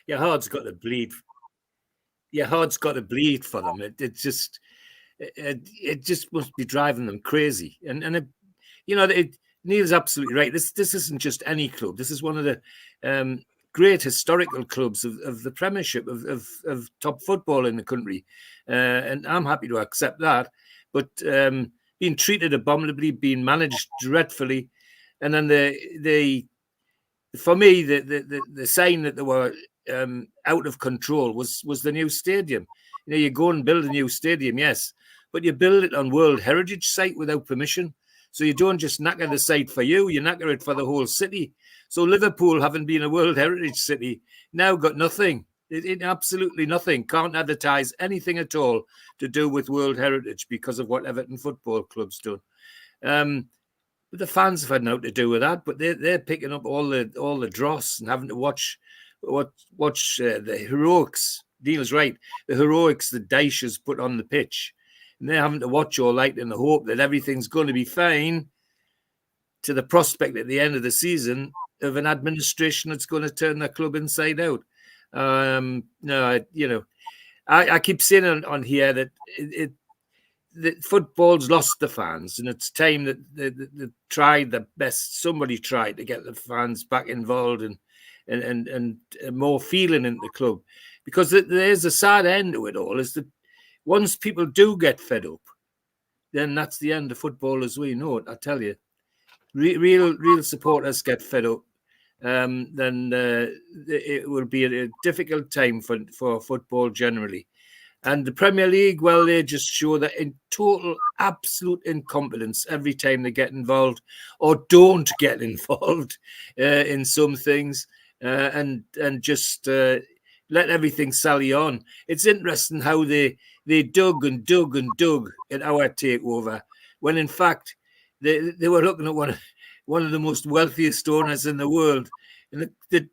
Speaker 6: your heart's got to bleed. Your heart's got to bleed for them. It just must be driving them crazy. And Neil's absolutely right. This isn't just any club. This is one of the great historical clubs of the Premiership of top football in the country, and I'm happy to accept that. But being treated abominably, being managed dreadfully, and then for me, the sign that they were out of control was the new stadium. You go and build a new stadium, yes, but you build it on World Heritage site without permission. So you don't just knacker the site for you knacker it for the whole city. So Liverpool, having been a World Heritage city, now got nothing. Absolutely nothing. Can't advertise anything at all to do with World Heritage because of what Everton Football Club's done. But the fans have had nothing to do with that. But they're picking up all the dross and having to watch the heroics. Neil's right. The heroics that Dyche has put on the pitch. and they're having to watch all night in the hope that everything's going to be fine, to the prospect at the end of the season of an administration that's going to turn the club inside out. I keep saying on here that that football's lost the fans, and it's time that they tried the best. Somebody tried to get the fans back involved and more feeling in the club, because there's a sad end to it all. Is that once people do get fed up, then that's the end of football as we know it. I tell you, real supporters get fed up, then it will be a difficult time for football generally. And the Premier League, well, they just show that in total, absolute incompetence every time they get involved or don't get involved in some things, and just let everything sally on. It's interesting how they dug and dug and dug at our takeover, when in fact they were looking at one of the most wealthiest owners in the world, and they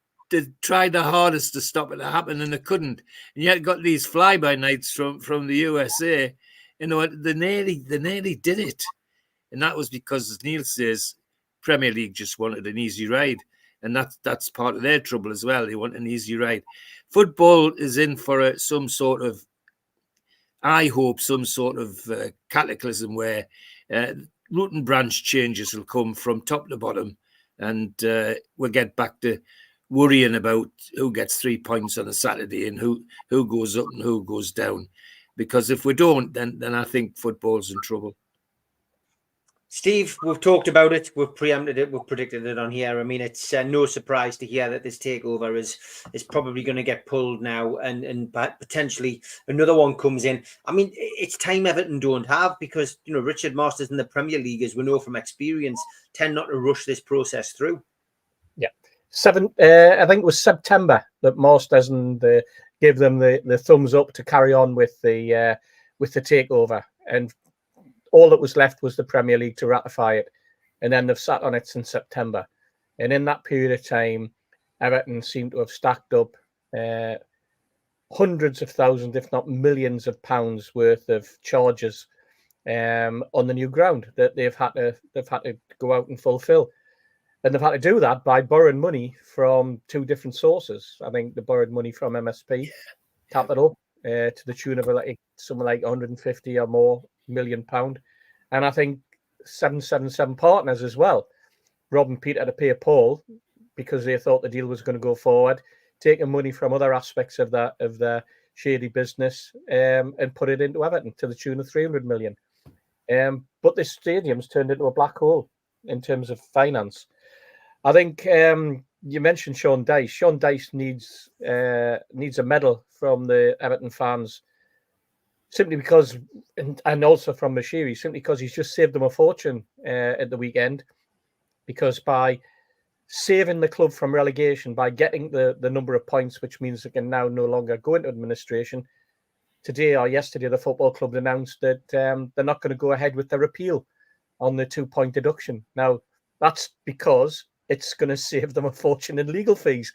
Speaker 6: tried their hardest to stop it to happen, and they couldn't. And yet got these fly-by-nights from the USA. You know, they nearly did it. And that was because, as Neil says, Premier League just wanted an easy ride. And that's part of their trouble as well. They want an easy ride. Football is in for some sort of, I hope, some sort of cataclysm where root and branch changes will come from top to bottom. And we'll get back to worrying about who gets 3 points on a Saturday and who goes up and who goes down. Because if we don't, then I think football's in trouble.
Speaker 1: Steve, we've talked about it, we've preempted it, we've predicted it on here. I mean, it's no surprise to hear that this takeover is probably going to get pulled now, and potentially another one comes in. I mean, it's time Everton don't have, because, you know, Richard Masters in the Premier League, as we know from experience, tend not to rush this process through.
Speaker 4: Yeah. I think it was September that Masters gave them the thumbs up to carry on with the takeover, and all that was left was the Premier League to ratify it, and then they've sat on it since September. And in that period of time, Everton seemed to have stacked up hundreds of thousands, if not millions of pounds worth of charges on the new ground that they've had to go out and fulfil. And they've had to do that by borrowing money from two different sources. I think they borrowed money from MSP Capital to the tune of something like 150 or more million pound, and I think 777 Partners as well. Rob and Peter to pay Paul because they thought the deal was going to go forward, taking money from other aspects of their shady business and put it into Everton to the tune of 300 million. But this stadium's turned into a black hole in terms of finance. I think you mentioned Sean Dyche. Sean Dyche needs a medal from the Everton fans, simply because, and also from Mashiri, simply because he's just saved them a fortune at the weekend. Because by saving the club from relegation, by getting the number of points, which means they can now no longer go into administration, today or yesterday the football club announced that they're not going to go ahead with their appeal on the 2-point deduction. Now, that's because it's going to save them a fortune in legal fees.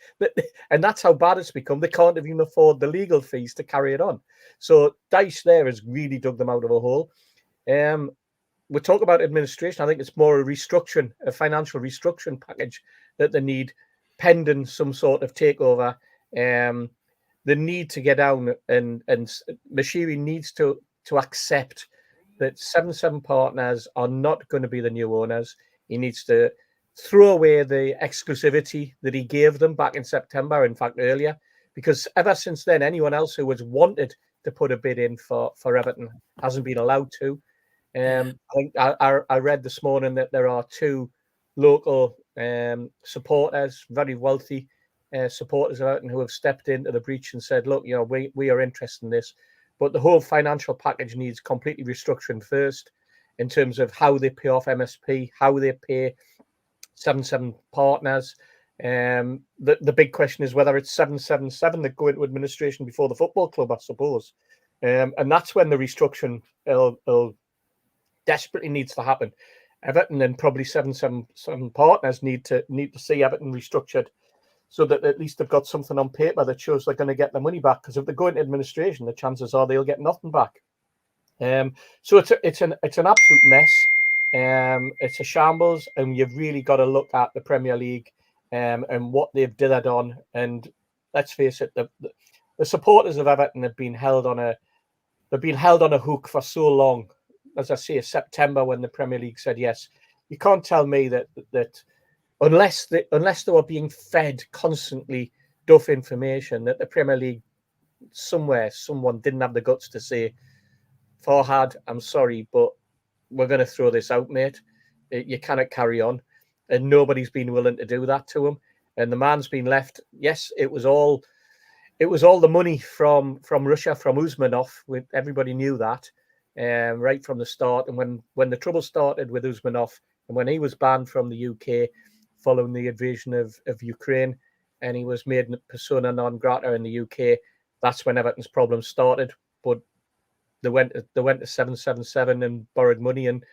Speaker 4: And that's how bad it's become. They can't even afford the legal fees to carry it on. So Dyche there has really dug them out of a hole. We talk about administration. I think it's more a financial restructuring package that they need, pending some sort of takeover. The need to get down, and Mashiri needs to accept that 777 Partners are not going to be the new owners. He needs to throw away the exclusivity that he gave them back in September, in fact earlier, because ever since then, anyone else who has wanted to put a bid in for Everton hasn't been allowed to. I think I read this morning that there are two local supporters, very wealthy supporters of Everton, who have stepped into the breach and said, look, we are interested in this, but the whole financial package needs completely restructuring first, in terms of how they pay off MSP, how they pay 777 Partners. The big question is whether it's 777 that go into administration before the football club, I suppose. And that's when the restructuring desperately needs to happen. Everton and probably 777 Partners need to see Everton restructured, so that at least they've got something on paper that shows they're going to get their money back. Because if they go into administration, the chances are they'll get nothing back. So it's an absolute mess. It's a shambles, and you've really got to look at the Premier League and what they've dithered on. And let's face it, the supporters of Everton have been held on a hook for so long. As I say, September, when the Premier League said yes, you can't tell me that unless they were being fed constantly duff information, that the Premier League someone didn't have the guts to say, Farhad, I'm sorry, but we're going to throw this out, mate. You cannot carry on. And nobody's been willing to do that to him. And the man's been left. Yes, it was all the money from Russia, from Usmanov. Everybody knew that right from the start. And when the trouble started with Usmanov, and when he was banned from the UK following the invasion of Ukraine, and he was made persona non grata in the UK, that's when Everton's problems started. But they went to 777 and borrowed money, and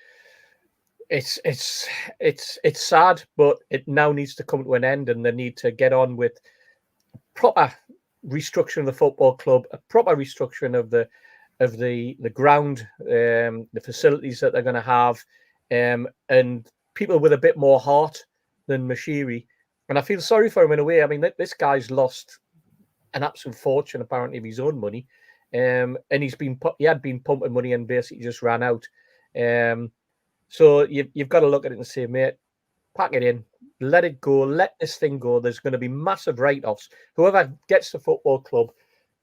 Speaker 4: it's sad, but it now needs to come to an end, and they need to get on with proper restructuring of the football club, a proper restructuring of the ground, the facilities that they're going to have, and people with a bit more heart than Mashiri. And I feel sorry for him in a way. I mean, this guy's lost an absolute fortune, apparently, of his own money. And he had been pumping money and basically just ran out. So you've got to look at it and say, mate, pack it in, let it go, let this thing go. There's going to be massive write-offs. Whoever gets the football club,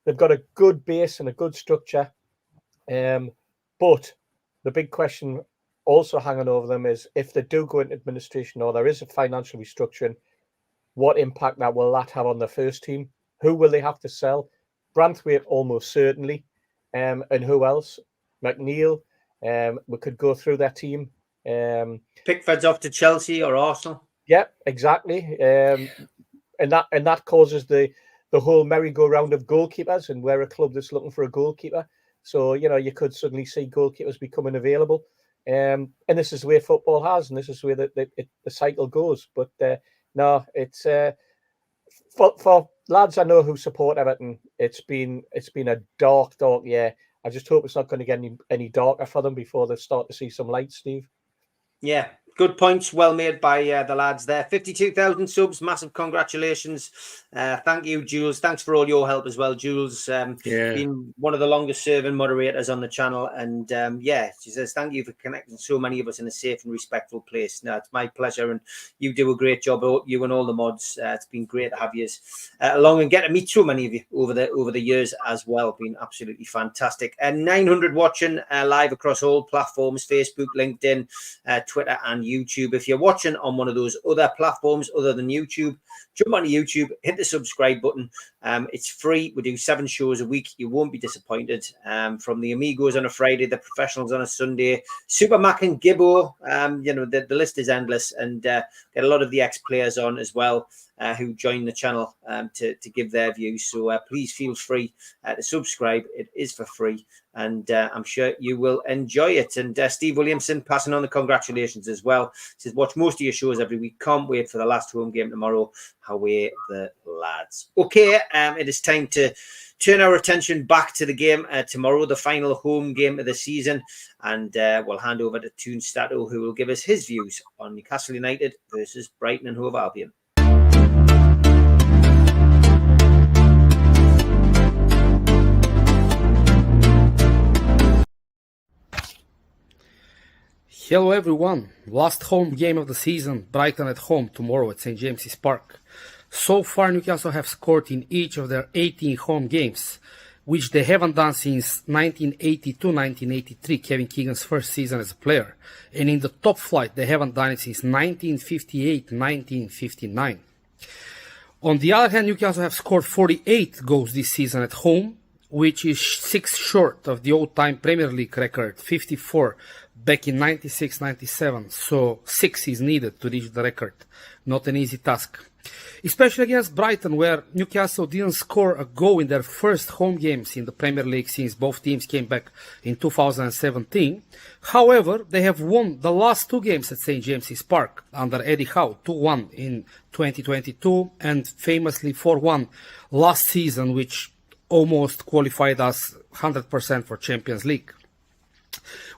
Speaker 4: they've got a good base and a good structure. But the big question also hanging over them is, if they do go into administration or there is a financial restructuring, what impact will that have on the first team? Who will they have to sell? Branthwaite, almost certainly. And who else? McNeil. We could go through their team.
Speaker 1: Pickford's off to Chelsea or Arsenal.
Speaker 4: Yeah, exactly. And that causes the whole merry-go-round of goalkeepers, and we're a club that's looking for a goalkeeper. So, you could suddenly see goalkeepers becoming available. And this is the way football has, and this is the way that the cycle goes. But no, it's for lads I know who support Everton, it's been a dark year. I just hope it's not going to get any darker for them before they start to see some light, Steve.
Speaker 1: Yeah, good points. Well made by the lads there. 52,000 subs. Massive congratulations. Thank you, Jules. Thanks for all your help as well, Jules. Been one of the longest serving moderators on the channel. And she says, thank you for connecting so many of us in a safe and respectful place. No, it's my pleasure. And you do a great job, you and all the mods. It's been great to have you along and get to meet so many of you over the years as well. Been absolutely fantastic. And 900 watching live across all platforms, Facebook, LinkedIn, Twitter and YouTube. If you're watching on one of those other platforms other than YouTube, jump onto YouTube, hit the subscribe button. It's free. We do 7 shows a week. You won't be disappointed. From the Amigos on a Friday, the Professionals on a Sunday, Super Mac and Gibbo. The list is endless, and get a lot of the ex-players on as well, who join the channel to give their views. So please feel free to subscribe. It is for free, and I'm sure you will enjoy it. And Steve Williamson passing on the congratulations as well. Says, watch most of your shows every week. Can't wait for the last home game tomorrow. Away the lads. Okay, it is time to turn our attention back to the game tomorrow, the final home game of the season. And we'll hand over to Toon Stato, who will give us his views on Newcastle United versus Brighton and Hove Albion.
Speaker 7: Hello everyone, last home game of the season, Brighton at home tomorrow at St. James's Park. So far Newcastle have scored in each of their 18 home games, which they haven't done since 1982-1983, Kevin Keegan's first season as a player. And in the top flight they haven't done it since 1958-1959. On the other hand, Newcastle have scored 48 goals this season at home, which is 6 short of the all-time Premier League record, 54, back in 96-97. So 6 is needed to reach the record. Not an easy task. Especially against Brighton, where Newcastle didn't score a goal in their first home games in the Premier League since both teams came back in 2017. However, they have won the last 2 games at St. James's Park under Eddie Howe, 2-1 in 2022 and famously 4-1 last season, which almost qualified us 100% for Champions League.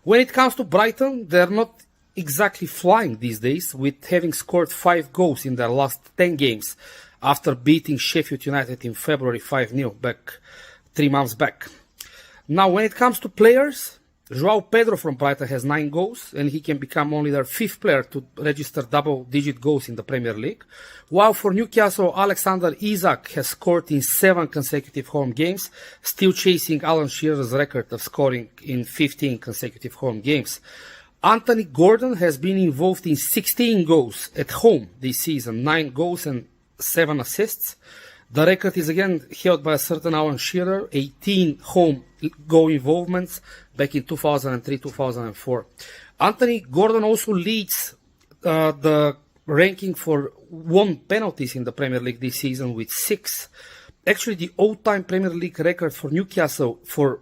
Speaker 7: When it comes to Brighton, they're not exactly flying these days, with having scored 5 goals in their last 10 games after beating Sheffield United in February 5-0 back 3 months back. Now, when it comes to players, João Pedro from Brighton has 9 goals, and he can become only their 5th player to register double-digit goals in the Premier League. While for Newcastle, Alexander Isak has scored in 7 consecutive home games, still chasing Alan Shearer's record of scoring in 15 consecutive home games. Anthony Gordon has been involved in 16 goals at home this season, 9 goals and 7 assists. The record is again held by a certain Alan Shearer, 18 home goal involvements back in 2003-2004. Anthony Gordon also leads the ranking for won penalties in the Premier League this season with 6. Actually, the all-time Premier League record for Newcastle for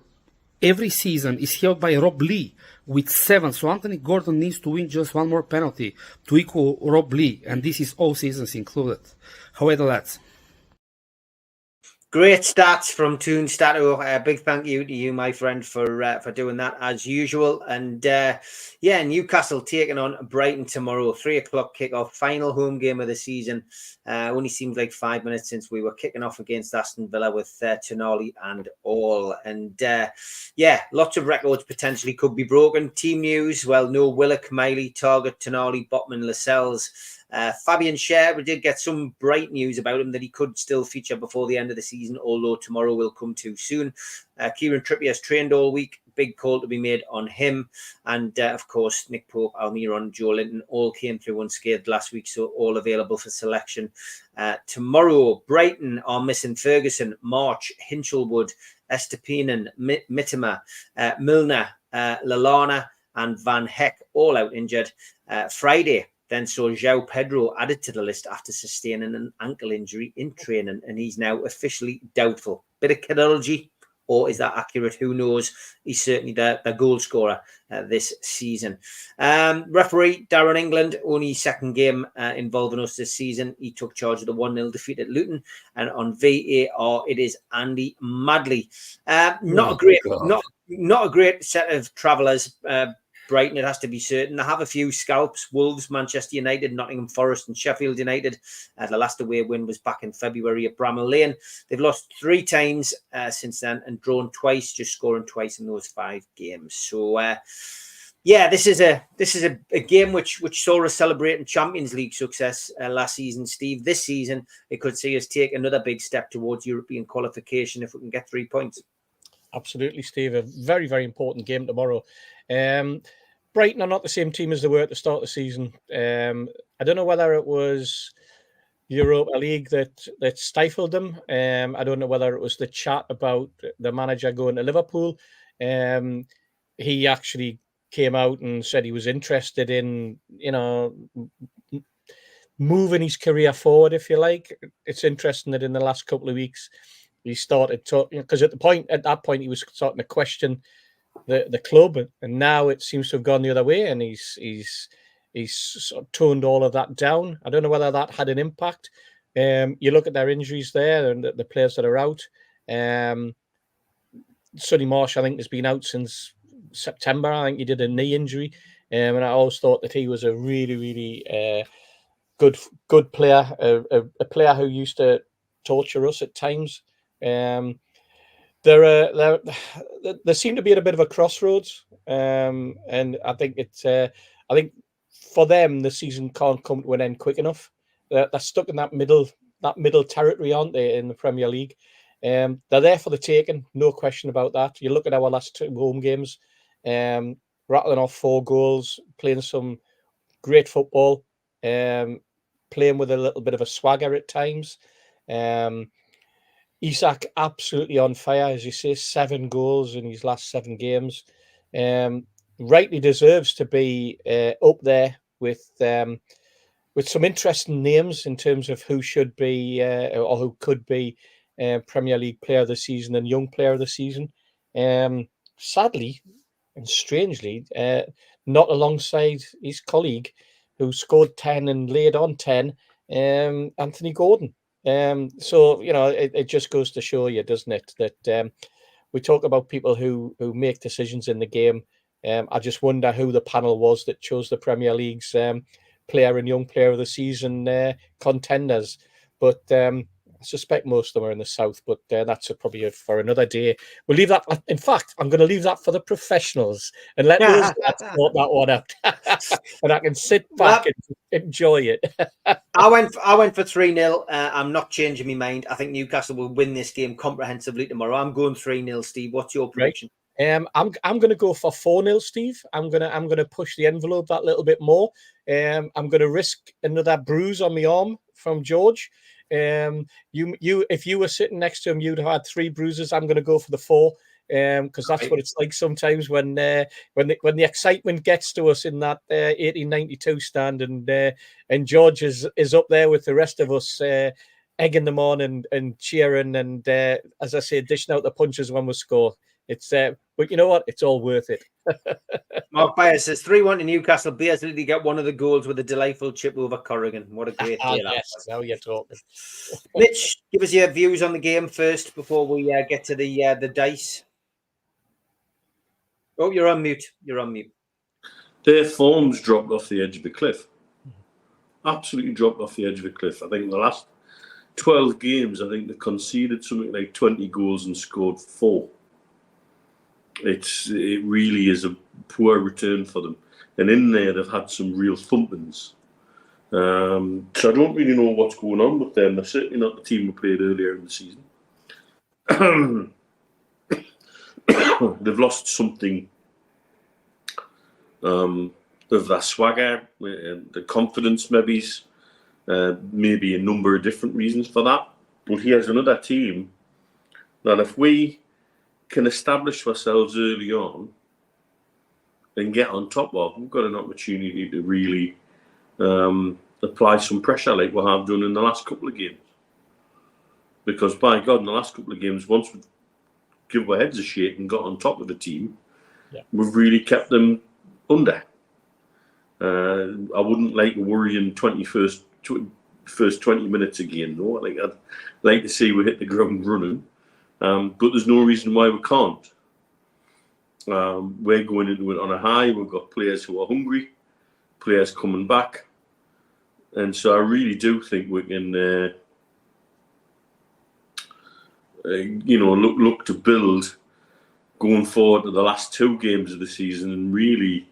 Speaker 7: every season is held by Rob Lee with 7. So Anthony Gordon needs to win just 1 more penalty to equal Rob Lee, and this is all seasons included. However, lads.
Speaker 1: Great stats from Toon Stato. Big thank you to you, my friend, for doing that as usual. And Newcastle taking on Brighton tomorrow, 3:00 kickoff, final home game of the season. Only seems like 5 minutes since we were kicking off against Aston Villa with Tonali and all. And lots of records potentially could be broken. Team news: well, no Willock, Miley, Target, Tonali, Botman, Lascelles. Fabian Schär, we did get some bright news about him that he could still feature before the end of the season, although tomorrow will come too soon. Kieran Trippier has trained all week. Big call to be made on him. And, of course, Nick Pope, Almiron, Joe Linton all came through unscathed last week, so all available for selection. Tomorrow, Brighton are missing Ferguson, March, Hinchelwood, Estepinen, Mittema, Milner, Lallana and Van Heck all out injured. Friday, then saw João Pedro added to the list after sustaining an ankle injury in training, and he's now officially doubtful. Bit of chirurgy, or is that accurate? Who knows? He's certainly the goal scorer this season. Referee Darren England, only second game involving us this season. He took charge of the 1-0 defeat at Luton, and on VAR it is Andy Madley. Not a great set of travellers. Brighton, it has to be certain. They have a few scalps: Wolves, Manchester United, Nottingham Forest and Sheffield United. The last away win was back in February at Bramall Lane. They've lost 3 times since then and drawn twice, just scoring twice in those 5 games. So, this is a game which saw us celebrating Champions League success last season, Steve. This season, it could see us take another big step towards European qualification if we can get 3 points.
Speaker 4: Absolutely, Steve. A very, very important game tomorrow. Brighton are not the same team as they were at the start of the season. I don't know whether it was Europa League that stifled them. I don't know whether it was the chat about the manager going to Liverpool. He actually came out and said he was interested in, moving his career forward, if you like. It's interesting that in the last couple of weeks he started talking, because at that point he was starting to question the club, and now it seems to have gone the other way, and he's sort of toned all of that down. I don't know whether that had an impact. You look at their injuries there and the players that are out. Sonny Marsh, I think, has been out since September. I think he did a knee injury, and I always thought that he was a really, really good player, a player who used to torture us at times. There seem to be at a bit of a crossroads, and I think I think for them the season can't come to an end quick enough. They're stuck in that middle territory, aren't they, in the Premier League? They're there for the taking, no question about that. You look at our last 2 home games, rattling off 4 goals, playing some great football, playing with a little bit of a swagger at times. Isak absolutely on fire, as you say, 7 goals in his last 7 games. Rightly deserves to be up there with some interesting names in terms of who should be or who could be Premier League Player of the Season and Young Player of the Season. Sadly and strangely, not alongside his colleague who scored 10 and laid on 10, Anthony Gordon. So, it just goes to show you, doesn't it, that we talk about people who make decisions in the game. I just wonder who the panel was that chose the Premier League's player and young player of the season contenders. But I suspect most of them are in the south, but that's probably for another day. We'll leave that. In fact, I'm going to leave that for the professionals and let those lads sort that one out. And I can sit back and enjoy it.
Speaker 1: I went for 3-0. I'm not changing my mind. I think Newcastle will win this game comprehensively tomorrow. I'm going 3-0, Steve. What's your prediction?
Speaker 4: Right. I'm going to go for 4-0, Steve. I'm going to push the envelope that little bit more. I'm going to risk another bruise on my arm from George. If you were sitting next to him, you'd have had 3 bruises. I'm going to go for the 4, because that's what it's like sometimes when the excitement gets to us in that 1892 stand, and George is up there with the rest of us, egging them on and cheering, and as I say, dishing out the punches when we score. It's but you know what? It's all worth it.
Speaker 1: Mark Byers says 3-1 to Newcastle. Bears literally get one of the goals with a delightful chip over Corrigan. What a great day that
Speaker 4: yes,
Speaker 1: was.
Speaker 4: now you're talking.
Speaker 1: Mitch, give us your views on the game first before we get to the dice. Oh, you're on mute.
Speaker 5: Their form's dropped off the edge of the cliff. Absolutely dropped off the edge of the cliff. I think the last 12 games, I think they conceded something like 20 goals and scored 4. It really is a poor return for them. And in there, they've had some real thumpings. So I don't really know what's going on with them. They're certainly not the team we played earlier in the season. They've lost something of their swagger, the confidence maybe a number of different reasons for that. But here's another team that if we can establish ourselves early on and get on top of, we've got an opportunity to really apply some pressure like we have done in the last couple of games. Because by God, in the last couple of games, once we give our heads a shake and got on top of the team, we've really kept them under. I wouldn't like a worrying first 20 minutes again, though. I'd like to see we hit the ground running. But there's no reason why we can't. We're going into it on a high. We've got players who are hungry, players coming back. And so I really do think we can, look to build going forward to the last 2 games of the season and really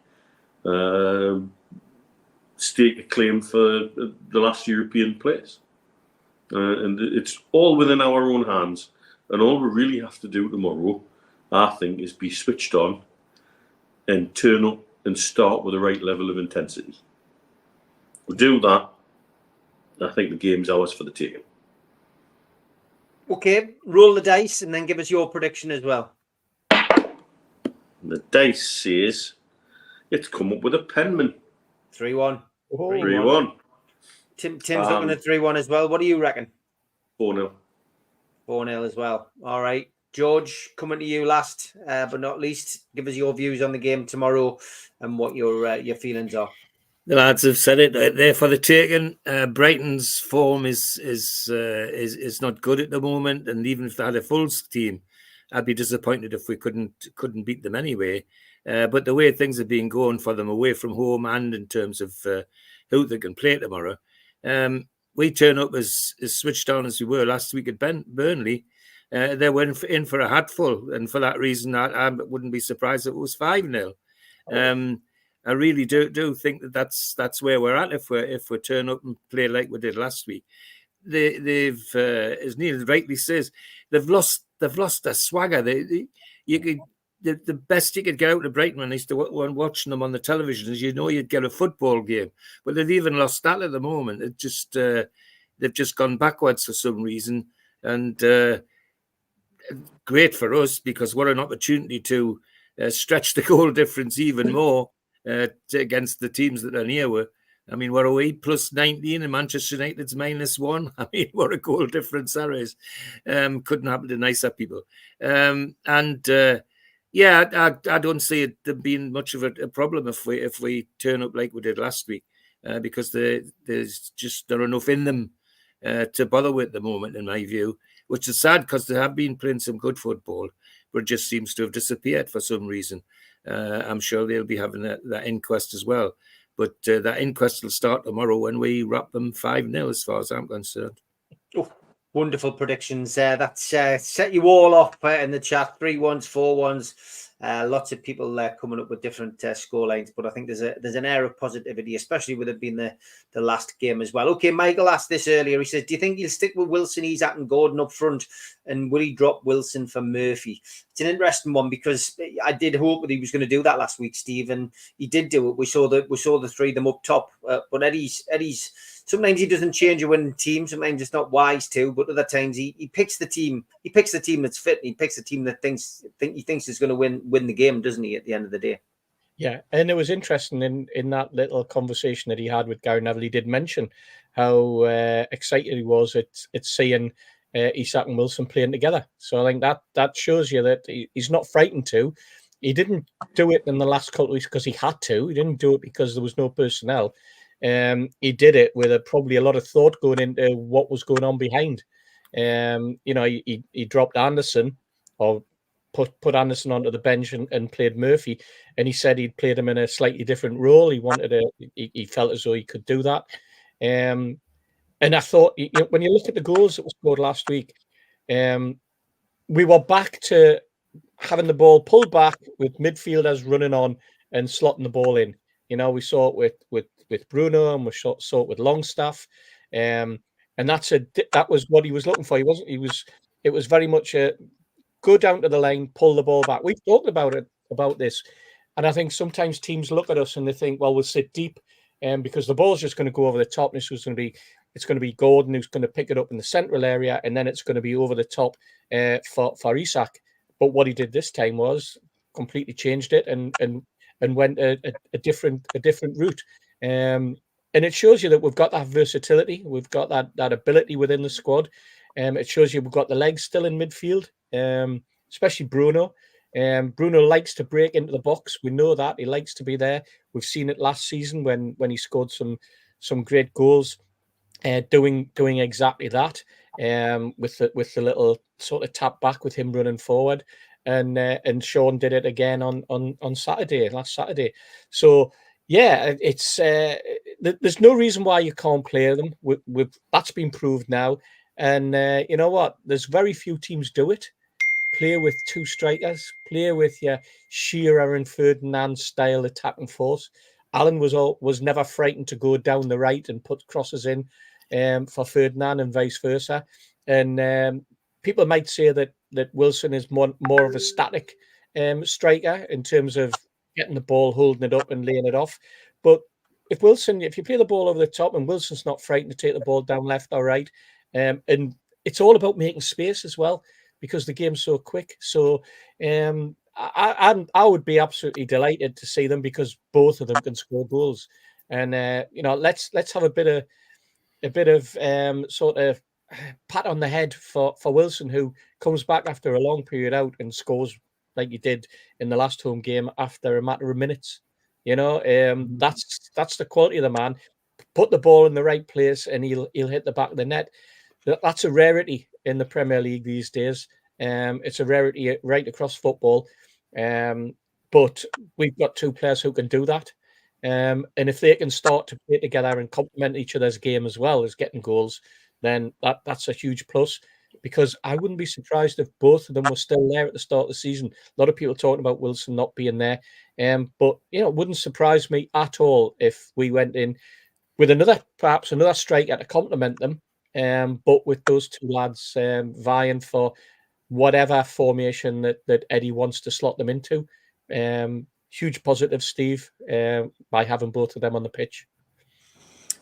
Speaker 5: stake a claim for the last European place. And it's all within our own hands. And all we really have to do tomorrow, I think, is be switched on and turn up and start with the right level of intensity. We do that, I think the game's ours for the taking.
Speaker 1: Okay, roll the dice and then give us your prediction as well.
Speaker 5: The dice says it's come up with a penman.
Speaker 1: 3-1.
Speaker 5: 3-1.
Speaker 1: Tim's looking at 3-1 as well. What do you reckon?
Speaker 5: 4-0.
Speaker 1: 4-0 as well. All right. George, coming to you last but not least. Give us your views on the game tomorrow and what your feelings are.
Speaker 6: The lads have said it. They're for the taking. Brighton's form is not good at the moment, and even if they had a full team, I'd be disappointed if we couldn't beat them anyway. But the way things have been going for them away from home and in terms of who they can play tomorrow, we turn up as switched on as we were last week at Burnley. They went in for a hatful, and for that reason, I wouldn't be surprised if it was 5-0. I really do think that's where we're at if we turn up and play like we did last week. They've as Neil rightly says, they've lost their swagger. The best you could get out of Brighton when I used to watching them on the television is you'd get a football game, but they've even lost that at the moment. It just they've just gone backwards for some reason, and great for us because what an opportunity to stretch the goal difference even more against the teams that are near us. I mean, what are we? Plus 19 and Manchester United's -1. I mean, what a goal difference that is. Couldn't happen to nicer people. I don't see it being much of a problem if we turn up like we did last week, because there's just not enough in them to bother with at the moment, in my view, which is sad because they have been playing some good football, but it just seems to have disappeared for some reason. I'm sure they'll be having that inquest as well. But that inquest will start tomorrow when we wrap them 5-0, as far as I'm concerned.
Speaker 1: Oh, wonderful predictions. That's set you all off in the chat. 3-1s, 4-1s. Lots of people coming up with different score lines, but I think there's an air of positivity, especially with it being the last game as well. Okay, Michael asked this earlier. He says, do you think he'll stick with Wilson, Isak and Gordon up front, and will he drop Wilson for Murphy? It's an interesting one, because I did hope that he was going to do that last week, Steve, and he did do it. We saw the three of them up top, but Eddie's sometimes he doesn't change a winning team. Sometimes it's not wise to, but other times he picks the team. He picks the team that's fit. And he picks the team that he thinks is going to win the game, doesn't he? At the end of the day.
Speaker 4: Yeah, and it was interesting in that little conversation that he had with Gary Neville. He did mention how excited he was at seeing Isak and Wilson playing together. So I think that shows you that he's not frightened to. He didn't do it in the last couple of weeks because he had to. He didn't do it because there was no personnel. He did it with probably a lot of thought going into what was going on behind. He dropped Anderson, or put Anderson onto the bench and played Murphy, and he said he'd played him in a slightly different role. He felt as though he could do that. And I thought, when you look at the goals that were scored last week, we were back to having the ball pulled back with midfielders running on and slotting the ball in. We saw it with Bruno, and we saw it with Longstaff, and that was what he was looking for. It was very much a go down to the line, pull the ball back. We've talked about this, and I think sometimes teams look at us and they think, well, we'll sit deep, because the ball's just going to go over the top. And it's going to be Gordon who's going to pick it up in the central area, and then it's going to be over the top for Isak. But what he did this time was completely changed it and went a different route. And it shows you that we've got that versatility. We've got that ability within the squad. It shows you we've got the legs still in midfield, especially Bruno. Bruno likes to break into the box. We know that. He likes to be there. We've seen it last season when he scored some great goals, doing exactly that, with the little sort of tap back with him running forward. And Sean did it again on last Saturday. So yeah, it's there's no reason why you can't play them. That's been proved now. And you know what? There's very few teams do it. Play with two strikers. Play with your Shearer and Ferdinand style attacking force. Alan was never frightened to go down the right and put crosses in for Ferdinand and vice versa. And people might say that Wilson is more of a static striker in terms of getting the ball, holding it up and laying it off. But if you play the ball over the top and Wilson's not frightened to take the ball down left or right, and it's all about making space as well, because the game's so quick. So I would be absolutely delighted to see them, because both of them can score goals. And let's have a bit of sort of pat on the head for Wilson, who comes back after a long period out and scores like he did in the last home game after a matter of minutes. That's the quality of the man. Put the ball in the right place and he'll hit the back of the net. That's a rarity in the Premier League these days. It's a rarity right across football. But we've got two players who can do that. And if they can start to play together and complement each other's game as well as getting goals, then that's a huge plus, because I wouldn't be surprised if both of them were still there at the start of the season. A lot of people talking about Wilson not being there. But it wouldn't surprise me at all if we went in with perhaps another striker to complement them. But with those two lads vying for whatever formation that Eddie wants to slot them into. Huge positive, Steve, by having both of them on the pitch.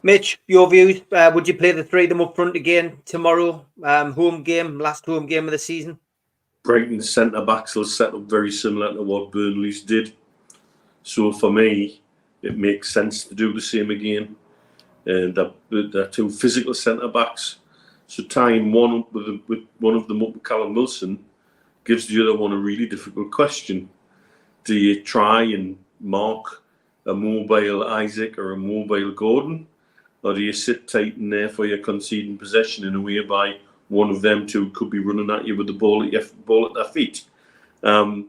Speaker 1: Mitch, your views? Would you play the three of them up front again tomorrow? Last home game of the season?
Speaker 5: Brighton's centre-backs will set up very similar to what Burnley's did. So for me, it makes sense to do the same again. They're two physical centre-backs. So tying one up with one of them up with Callum Wilson gives the other one a really difficult question. Do you try and mark a mobile Isaac or a mobile Gordon? Or do you sit tight in there for your conceding possession in a way by one of them two could be running at you with the ball at their feet? Now,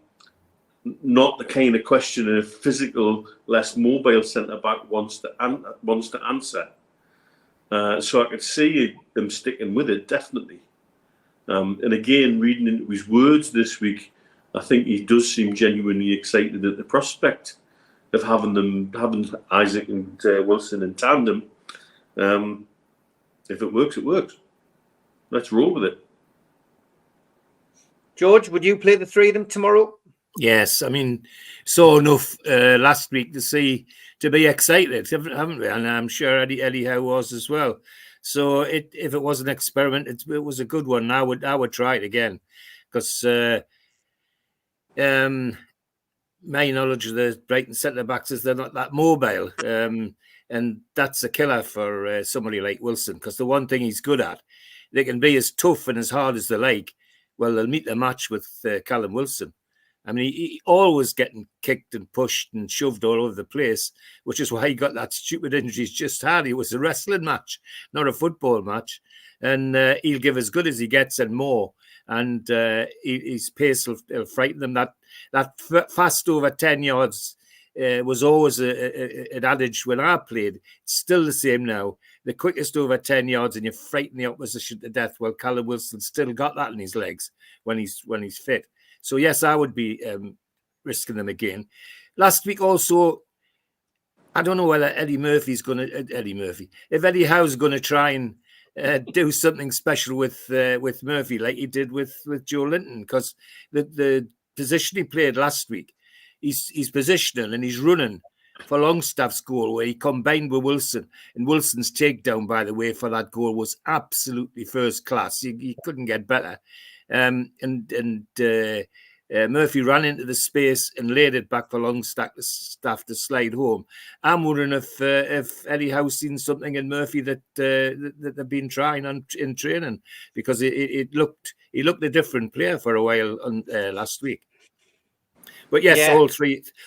Speaker 5: not the kind of question a physical, less mobile centre back wants to answer. So I could see him sticking with it, definitely. And again, reading into his words this week, I think he does seem genuinely excited at the prospect of having Isaac and Wilson in tandem. If it works, it works. Let's roll with it.
Speaker 1: George, would you play the three of them tomorrow?
Speaker 6: Yes, I mean, saw enough last week to be excited, haven't we? And I'm sure Eddie Howe was as well. So if it was an experiment, it was a good one. I would try it again, because my knowledge of the Brighton centre backs is they're not that mobile, and that's a killer for somebody like Wilson. Because the one thing he's good at, they can be as tough and as hard as they like. Well, they'll meet the match with Callum Wilson. I mean, he always getting kicked and pushed and shoved all over the place, which is why he got that stupid injury he's just had. It was a wrestling match, not a football match. And he'll give as good as he gets and more. And his pace will frighten them. That fast over 10 yards was always an adage when I played. It's still the same now. The quickest over 10 yards and you frighten the opposition to death. Well, Callum Wilson still got that in his legs when he's fit. So, yes, I would be risking them again. Last week also, I don't know whether If Eddie Howe's going to try and do something special with Murphy like he did with Joe Linton, because the position he played last week, he's positional and he's running for Longstaff's goal where he combined with Wilson. And Wilson's takedown, by the way, for that goal was absolutely first class. He couldn't get better. Murphy ran into the space and laid it back for Longstaff to slide home. I'm wondering if Eddie Howe's seen something in Murphy that they've been trying in training, because he looked a different player for a while last week. But yes, yeah.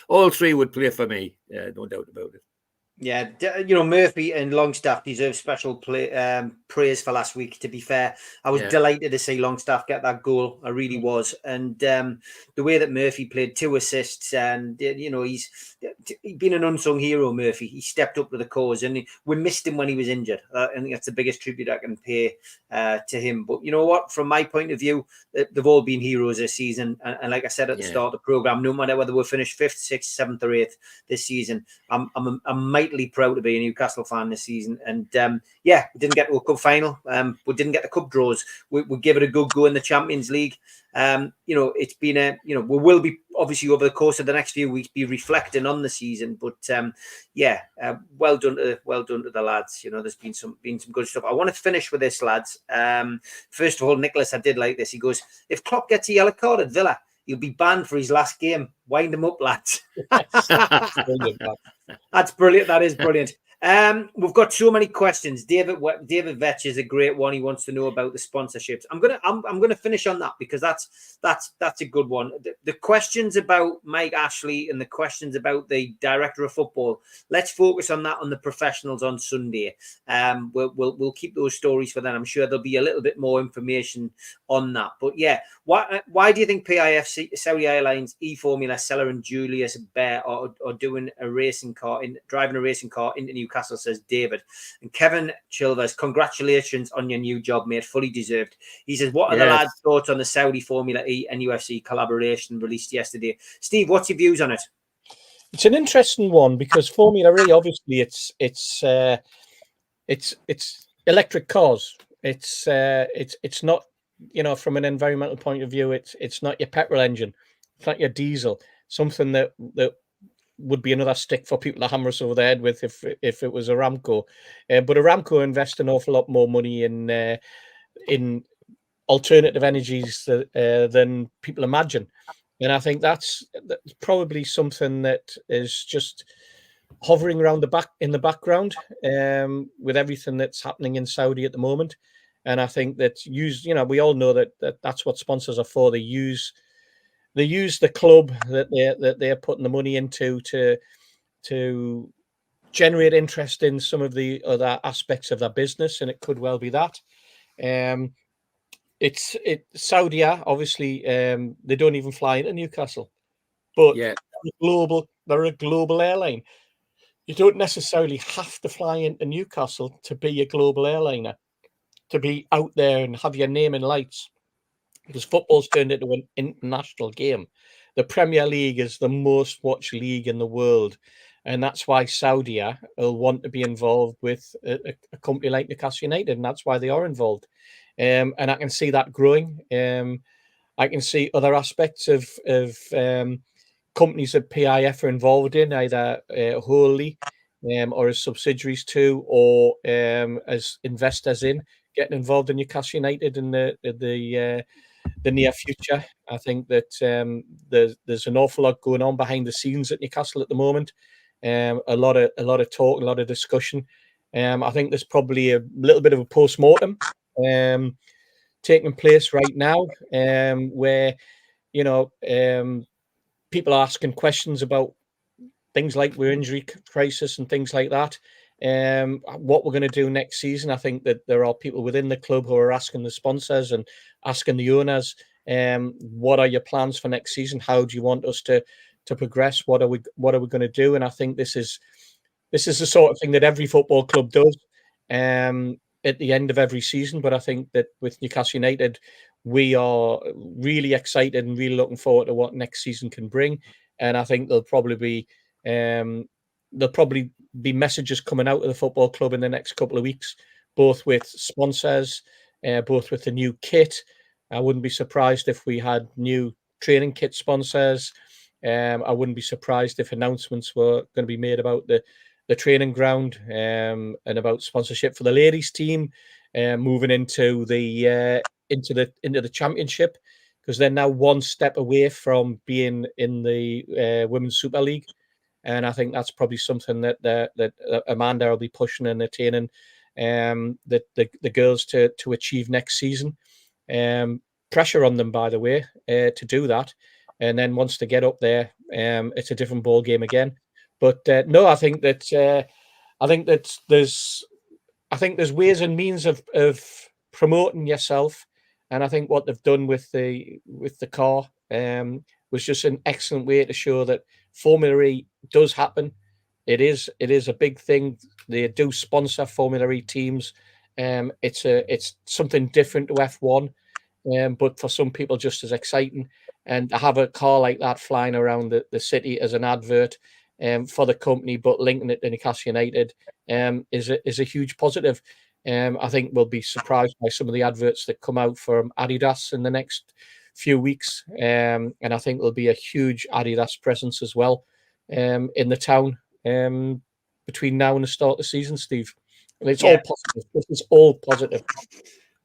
Speaker 6: all three would play for me, no doubt about it.
Speaker 1: Yeah, Murphy and Longstaff deserve special praise for last week, to be fair. I was delighted to see Longstaff get that goal. I really was. And the way that Murphy played, 2 assists, and, he's been an unsung hero, Murphy. He stepped up to the cause, and we missed him when he was injured. I think that's the biggest tribute I can pay to him. But you know what? From my point of view, they've all been heroes this season. And like I said at the start of the programme, no matter whether we're finished 5th, 6th, 7th or 8th this season, I'm mightily proud to be a Newcastle fan this season. And we didn't get to a cup final. We didn't get the cup draws. We give it a good go in the Champions League. It's been we will be obviously over the course of the next few weeks be reflecting on the season. But well done to the lads. There's been some good stuff. I want to finish with this, lads. First of all, Nicholas, I did like this. He goes, if Klopp gets a yellow card at Villa, he'll be banned for his last game. Wind him up, lads. That's brilliant. That is brilliant. We've got so many questions. David Vetch is a great one. He wants to know about the sponsorships. I'm gonna finish on that, because that's a good one. The questions about Mike Ashley and the questions about the director of football, let's focus on that on the professionals on Sunday. We'll keep those stories for then. I'm sure there'll be a little bit more information on that. But yeah, why do you think PIF, Saudi Airlines, eFormula, Seller and Julius Bear are doing driving a racing car into Newcastle, says David. And Kevin Chilvers, congratulations on your new job, mate. Fully deserved. He says, what are the lads' thoughts on the Saudi Formula E and UFC collaboration released yesterday? Steve, what's your views on it?
Speaker 4: It's an interesting one, because Formula E, obviously, it's electric cars. It's not, from an environmental point of view, it's not your petrol engine, it's not your diesel. Something that would be another stick for people to hammer us over the head with if it was Aramco. But Aramco invest an awful lot more money in alternative energies than people imagine. And I think that's probably something that is just hovering around in the background with everything that's happening in Saudi at the moment. And I think that we all know that's what sponsors are for. They use the club that they're putting the money into to generate interest in some of the other aspects of their business, and it could well be that. Saudi, obviously, they don't even fly into Newcastle. but
Speaker 6: Yeah.
Speaker 4: they're a global airline. You don't necessarily have to fly into Newcastle to be a global airliner, to be out there and have your name in lights, because football's turned into an international game. The Premier League is the most watched league in the world, and that's why Saudi will want to be involved with a company like Newcastle United, and that's why they are involved. And I can see that growing. I can see other aspects of companies that PIF are involved in, either wholly or as subsidiaries to, or as investors in, getting involved in Newcastle United in the near future. I think that there's an awful lot going on behind the scenes at Newcastle at the moment. A lot of talk, a lot of discussion. I think there's probably a little bit of a post-mortem taking place right now, where people are asking questions about things like we're injury crisis and things like that. What we're going to do next season. I think that there are people within the club who are asking the sponsors and asking the owners, what are your plans for next season? How do you want us to progress? What are we going to do? And I think this is the sort of thing that every football club does at the end of every season. But I think that with Newcastle United, we are really excited and really looking forward to what next season can bring. And I think there'll probably be messages coming out of the football club in the next couple of weeks, both with sponsors, both with the new kit. I wouldn't be surprised if we had new training kit sponsors. I wouldn't be surprised if announcements were going to be made about the training ground and about sponsorship for the ladies team moving into the championship, because they're now one step away from being in the Women's Super League. And I think that's probably something that Amanda will be pushing and attaining the girls to achieve next season. Pressure on them, by the way, to do that. And then once they get up there, it's a different ball game again. But no, I think that there's ways and means of promoting yourself. And I think what they've done with the car was just an excellent way to show that Formula E does happen. It is a big thing. They do sponsor Formula E teams. It's something different to F1, but for some people just as exciting. And to have a car like that flying around the city as an advert for the company, but linking it to Newcastle United is a huge positive. I think we'll be surprised by some of the adverts that come out from Adidas in the next few weeks, and I think there'll be a huge Adidas presence as well in the town between now and the start of the season, Steve. And it's all positive. This is all positive.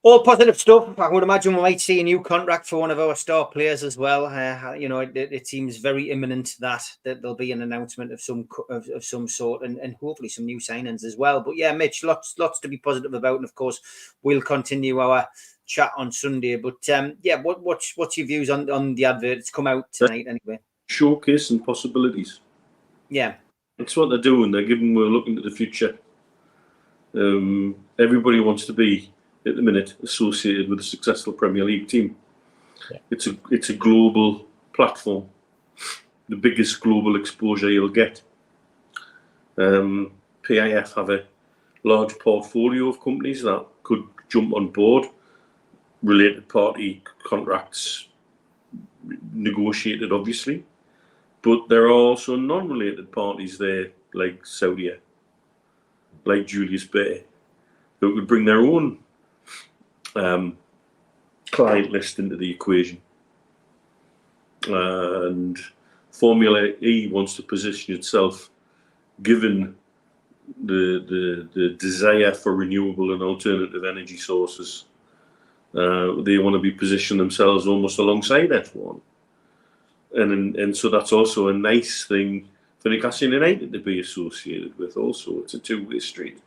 Speaker 1: All positive stuff. I would imagine we might see a new contract for one of our star players as well. It seems very imminent that there'll be an announcement of some sort, and hopefully some new signings as well. But yeah, Mitch, lots to be positive about, and of course we'll continue our chat on Sunday. But what's your views on the advert? It's come out tonight anyway.
Speaker 5: Showcase and possibilities.
Speaker 1: Yeah,
Speaker 5: that's what they're doing. We're looking at the future. Everybody wants to be, at the minute, associated with a successful Premier League team. Yeah. It's a global platform, the biggest global exposure you'll get. PIF have a large portfolio of companies that could jump on board. Related party contracts negotiated, obviously, but there are also non-related parties there, like Saudi, like Julius Baer, who could bring their own client list into the equation. And Formula E wants to position itself, given the desire for renewable and alternative energy sources. They want to be positioning themselves almost alongside F1. And so that's also a nice thing for Newcastle United to be associated with also. It's a two-way street.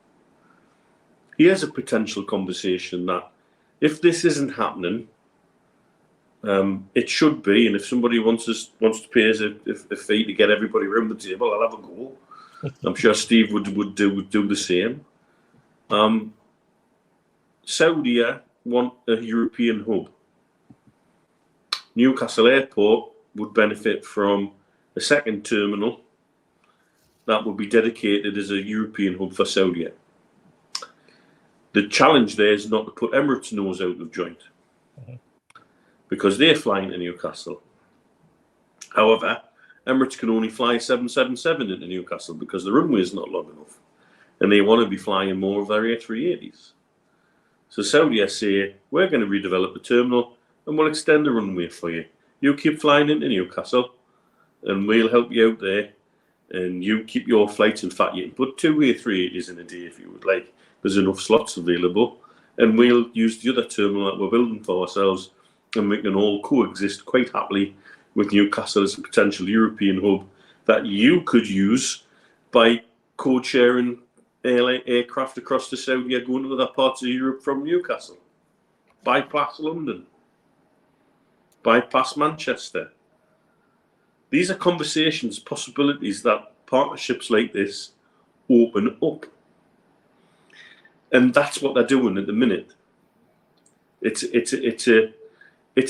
Speaker 5: Here's a potential conversation that, if this isn't happening, it should be. And if somebody wants to pay us a fee to get everybody around the table, I'll have a go. I'm sure Steve would do the same. Saudi want a European hub. Newcastle Airport would benefit from a second terminal that would be dedicated as a European hub for Saudi. The challenge there is not to put Emirates' nose out of joint, because they're flying to Newcastle. However, Emirates can only fly 777 into Newcastle because the runway is not long enough, and they want to be flying more of their A380s. So Saudi say, we're going to redevelop the terminal and we'll extend the runway for you. You keep flying into Newcastle and we'll help you out there, and you keep your flights. In fact, you can put 2 A380s in a day if you would like. There's enough slots available, and we'll use the other terminal that we're building for ourselves, and we can all coexist quite happily with Newcastle as a potential European hub that you could use by code-sharing aircraft across to Saudi or going to other parts of Europe from Newcastle. Bypass London. Bypass Manchester. These are conversations, possibilities that partnerships like this open up. And that's what they're doing at the minute. It's a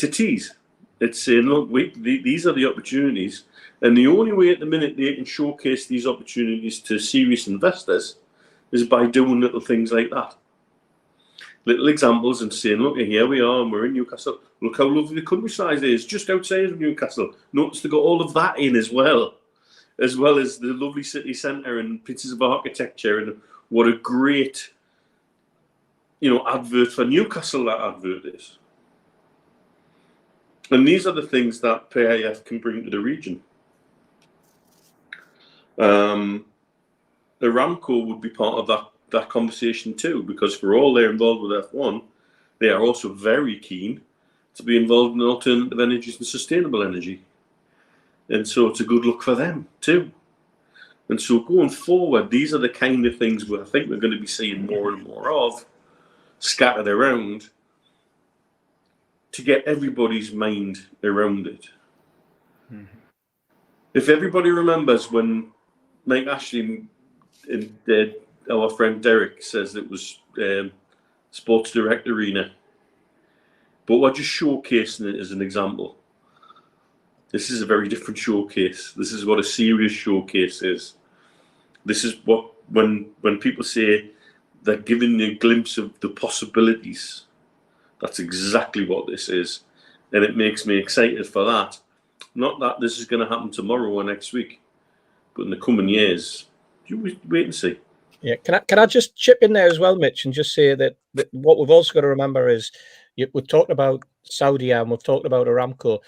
Speaker 5: tease. It's saying, look, these are the opportunities, and the only way at the minute they can showcase these opportunities to serious investors is by doing little things like that. Little examples and saying, look, here we are, and we're in Newcastle. Look how lovely the countryside is, just outside of Newcastle. Notice they got all of that in as well as the lovely city centre and pieces of architecture, and what a great, advert for Newcastle that advert is. And these are the things that PIF can bring to the region. Aramco would be part of that conversation too, because for all they're involved with F1, they are also very keen to be involved in alternative energies and sustainable energy. And so it's a good look for them too. And so going forward, these are the kind of things where I think we're going to be seeing more and more of scattered around to get everybody's mind around it. Mm-hmm. If everybody remembers when Mike Ashley and our friend Derek says it was Sports Direct Arena, but we're just showcasing it as an example. This is a very different showcase. This is what a serious showcase is. This is what, when people say they're giving you a glimpse of the possibilities, that's exactly what this is. And it makes me excited for that. Not that this is going to happen tomorrow or next week, but in the coming years. You wait and see.
Speaker 4: Yeah, can I just chip in there as well, Mitch, and just say that what we've also got to remember is we've talked about Saudi and we've talked about Aramco.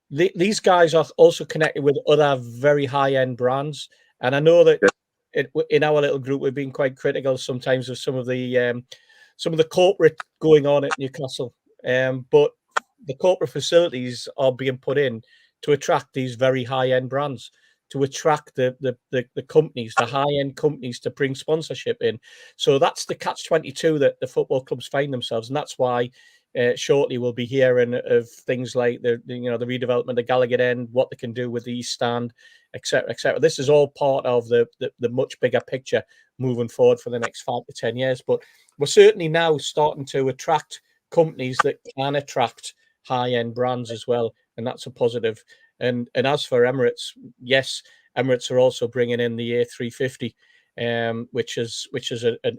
Speaker 4: These guys are also connected with other very high-end brands. And I know that in our little group, we've been quite critical sometimes of some of the corporate going on at Newcastle, but the corporate facilities are being put in to attract these very high-end brands, to attract the companies, the high-end companies, to bring sponsorship in. So that's the catch-22 that the football clubs find themselves, and that's why shortly we'll be hearing of things like the redevelopment of Gallagher End, what they can do with the East Stand, etc., etc. This is all part of the much bigger picture moving forward for the next 5 to 10 years. But we're certainly now starting to attract companies that can attract high-end brands as well, and that's a positive. And as for Emirates, yes, Emirates are also bringing in the A350, which is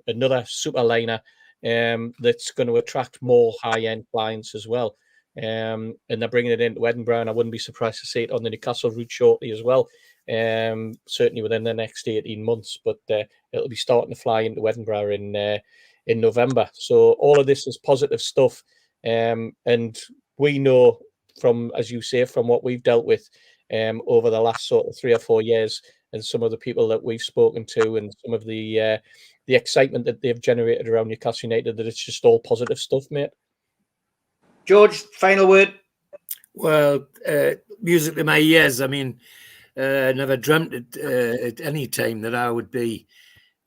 Speaker 4: another superliner that's going to attract more high-end clients as well. And they're bringing it into Edinburgh, and I wouldn't be surprised to see it on the Newcastle route shortly as well. Certainly within the next 18 months, but it'll be starting to fly into Edinburgh in November. So all of this is positive stuff, and we know from, as you say, from what we've dealt with over the last sort of 3 or 4 years, and some of the people that we've spoken to, and some of the excitement that they've generated around Newcastle United, that it's just all positive stuff, mate.
Speaker 1: George, final word.
Speaker 6: Well, music to my ears. I mean, I never dreamt at any time that I would be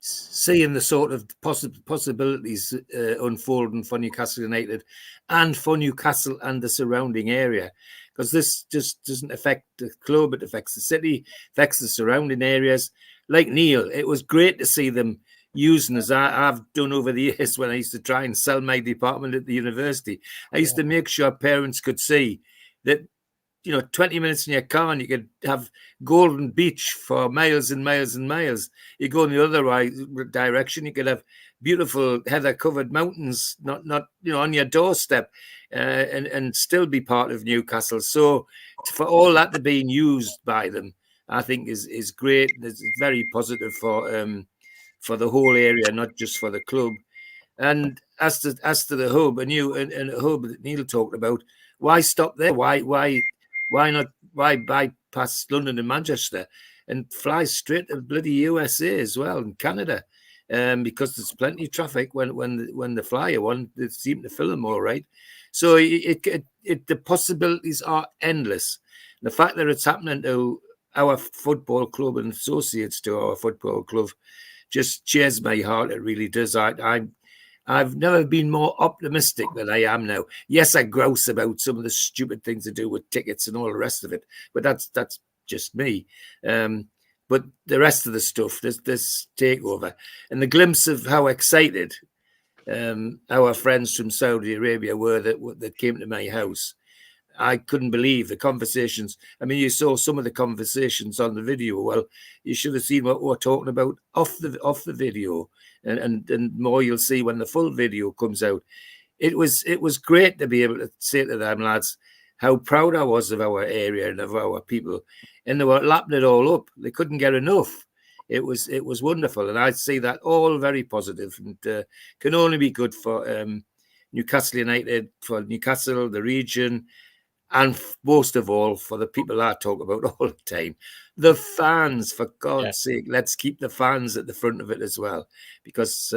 Speaker 6: seeing the sort of possibilities unfolding for Newcastle United and for Newcastle and the surrounding area, because this just doesn't affect the club, it affects the city, affects the surrounding areas. Like Neil, it was great to see them using, as I've done over the years when I used to try and sell my department at the university. I used to make sure parents could see that 20 minutes in your car and you could have Golden Beach for miles and miles and miles. You go in the other direction, you could have beautiful heather-covered mountains, not on your doorstep, and still be part of Newcastle. So for all that to be used by them, I think is great. It's very positive for the whole area, not just for the club. And as to the hub, and a hub that Neil talked about, why stop there? Why not? Why bypass London and Manchester and fly straight to bloody USA as well, and Canada? Because there's plenty of traffic when the flyer one, they seem to fill them all right. So the possibilities are endless. The fact that it's happening to our football club and associates to our football club just cheers my heart. It really does. I've never been more optimistic than I am now. Yes, I grouse about some of the stupid things to do with tickets and all the rest of it, but that's just me. But the rest of the stuff, this takeover, and the glimpse of how excited our friends from Saudi Arabia were that came to my house. I couldn't believe the conversations. I mean, you saw some of the conversations on the video. Well, you should have seen what we're talking about off the video, and more you'll see when the full video comes out. It was great to be able to say to them lads how proud I was of our area and of our people, and they were lapping it all up. They couldn't get enough. It was wonderful, and I see that all very positive, and can only be good for Newcastle United, for Newcastle, the region. And most of all, for the people I talk about all the time, the fans, for God's sake, let's keep the fans at the front of it as well. Because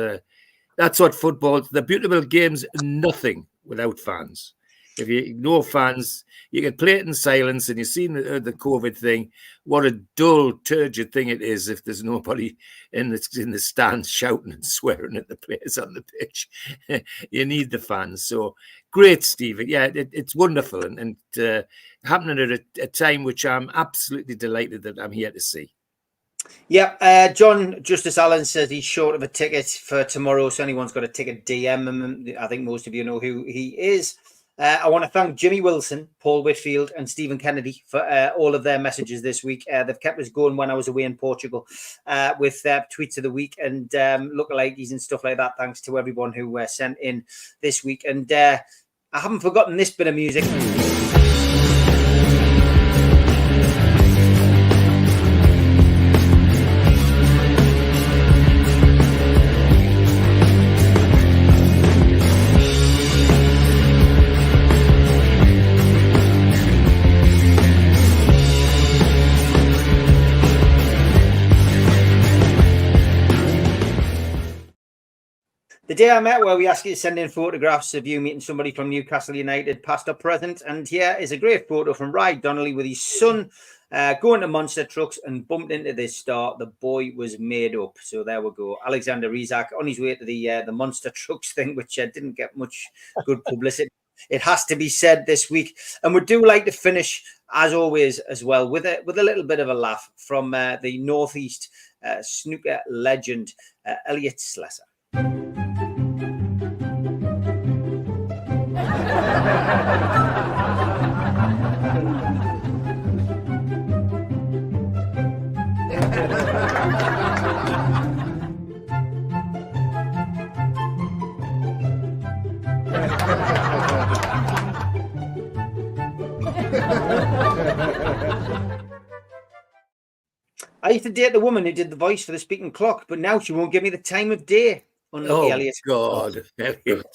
Speaker 6: that's what football, the beautiful game's nothing without fans. If you ignore fans, you can play it in silence, and you've seen the COVID thing, what a dull, turgid thing it is if there's nobody in the stands shouting and swearing at the players on the pitch. You need the fans. So great, Stephen. Yeah, it's wonderful, and happening at a time which I'm absolutely delighted that I'm here to see.
Speaker 1: Yeah, John Justice Allen says he's short of a ticket for tomorrow, so anyone's got a ticket, DM him. I think most of you know who he is. I want to thank Jimmy Wilson, Paul Whitfield, and Stephen Kennedy for all of their messages this week. They've kept us going when I was away in Portugal with tweets of the week and lookalikes and stuff like that. Thanks to everyone who sent in this week. And I haven't forgotten this bit of music. The day I met, where we ask you to send in photographs of you meeting somebody from Newcastle United, past or present. And here is a great photo from Ryan Donnelly with his son going to monster trucks and bumped into this star. The boy was made up. So there we go. Alexander Isak on his way to the monster trucks thing, which didn't get much good publicity. It has to be said this week. And we do like to finish, as always, as well, with a little bit of a laugh from the Northeast snooker legend, Elliot Slesser. I used to date the woman who did the voice for the speaking clock, but now she won't give me the time of day. Unlucky Elliot.
Speaker 6: God, Elliot.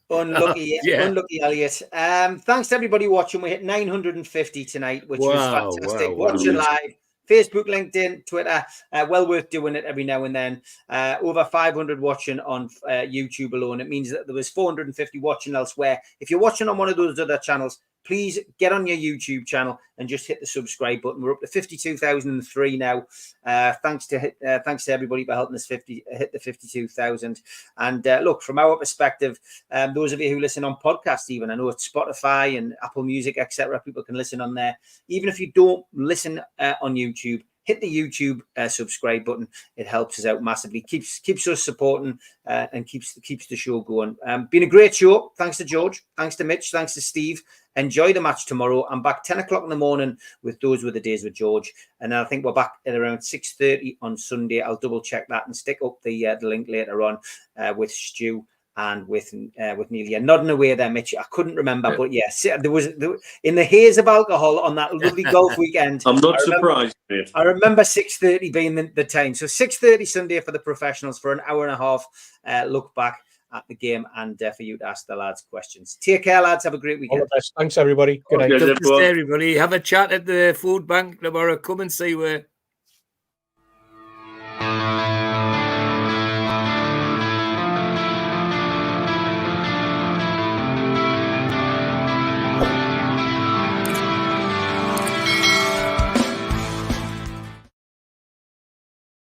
Speaker 1: Unlucky, unlucky Elliot. Thanks to everybody watching. We hit 950 tonight, which was fantastic. Watching live, Facebook, LinkedIn, Twitter. Well worth doing it every now and then. Over 500 watching on YouTube alone. It means that there was 450 watching elsewhere. If you're watching on one of those other channels, please get on your YouTube channel and just hit the subscribe button. We're up to 52,003 now. Thanks to everybody for helping us hit the 52,000. And look, from our perspective, those of you who listen on podcasts, even I know it's Spotify and Apple Music, etc. People can listen on there. Even if you don't listen on YouTube, hit the YouTube subscribe button. It helps us out massively. Keeps us supporting and keeps the show going. Been a great show. Thanks to George. Thanks to Mitch. Thanks to Steve. Enjoy the match tomorrow. I'm back 10 o'clock in the morning with Those Were the Days with George. And then I think we're back at around 6:30 on Sunday. I'll double check that and stick up the link later on with Stu and with Neil. You're nodding away there, Mitch. I couldn't remember, but yes, there was in the haze of alcohol on that lovely golf weekend.
Speaker 5: I'm not surprised, mate.
Speaker 1: I remember 6:30 being the time. So 6:30 Sunday for the professionals for an hour and a half look back at the game and for you to ask the lads questions. Take care, lads. Have a great weekend.
Speaker 4: All the best. Thanks, everybody. Good night.
Speaker 6: Everybody. Have a chat at the food bank tomorrow. Come and see where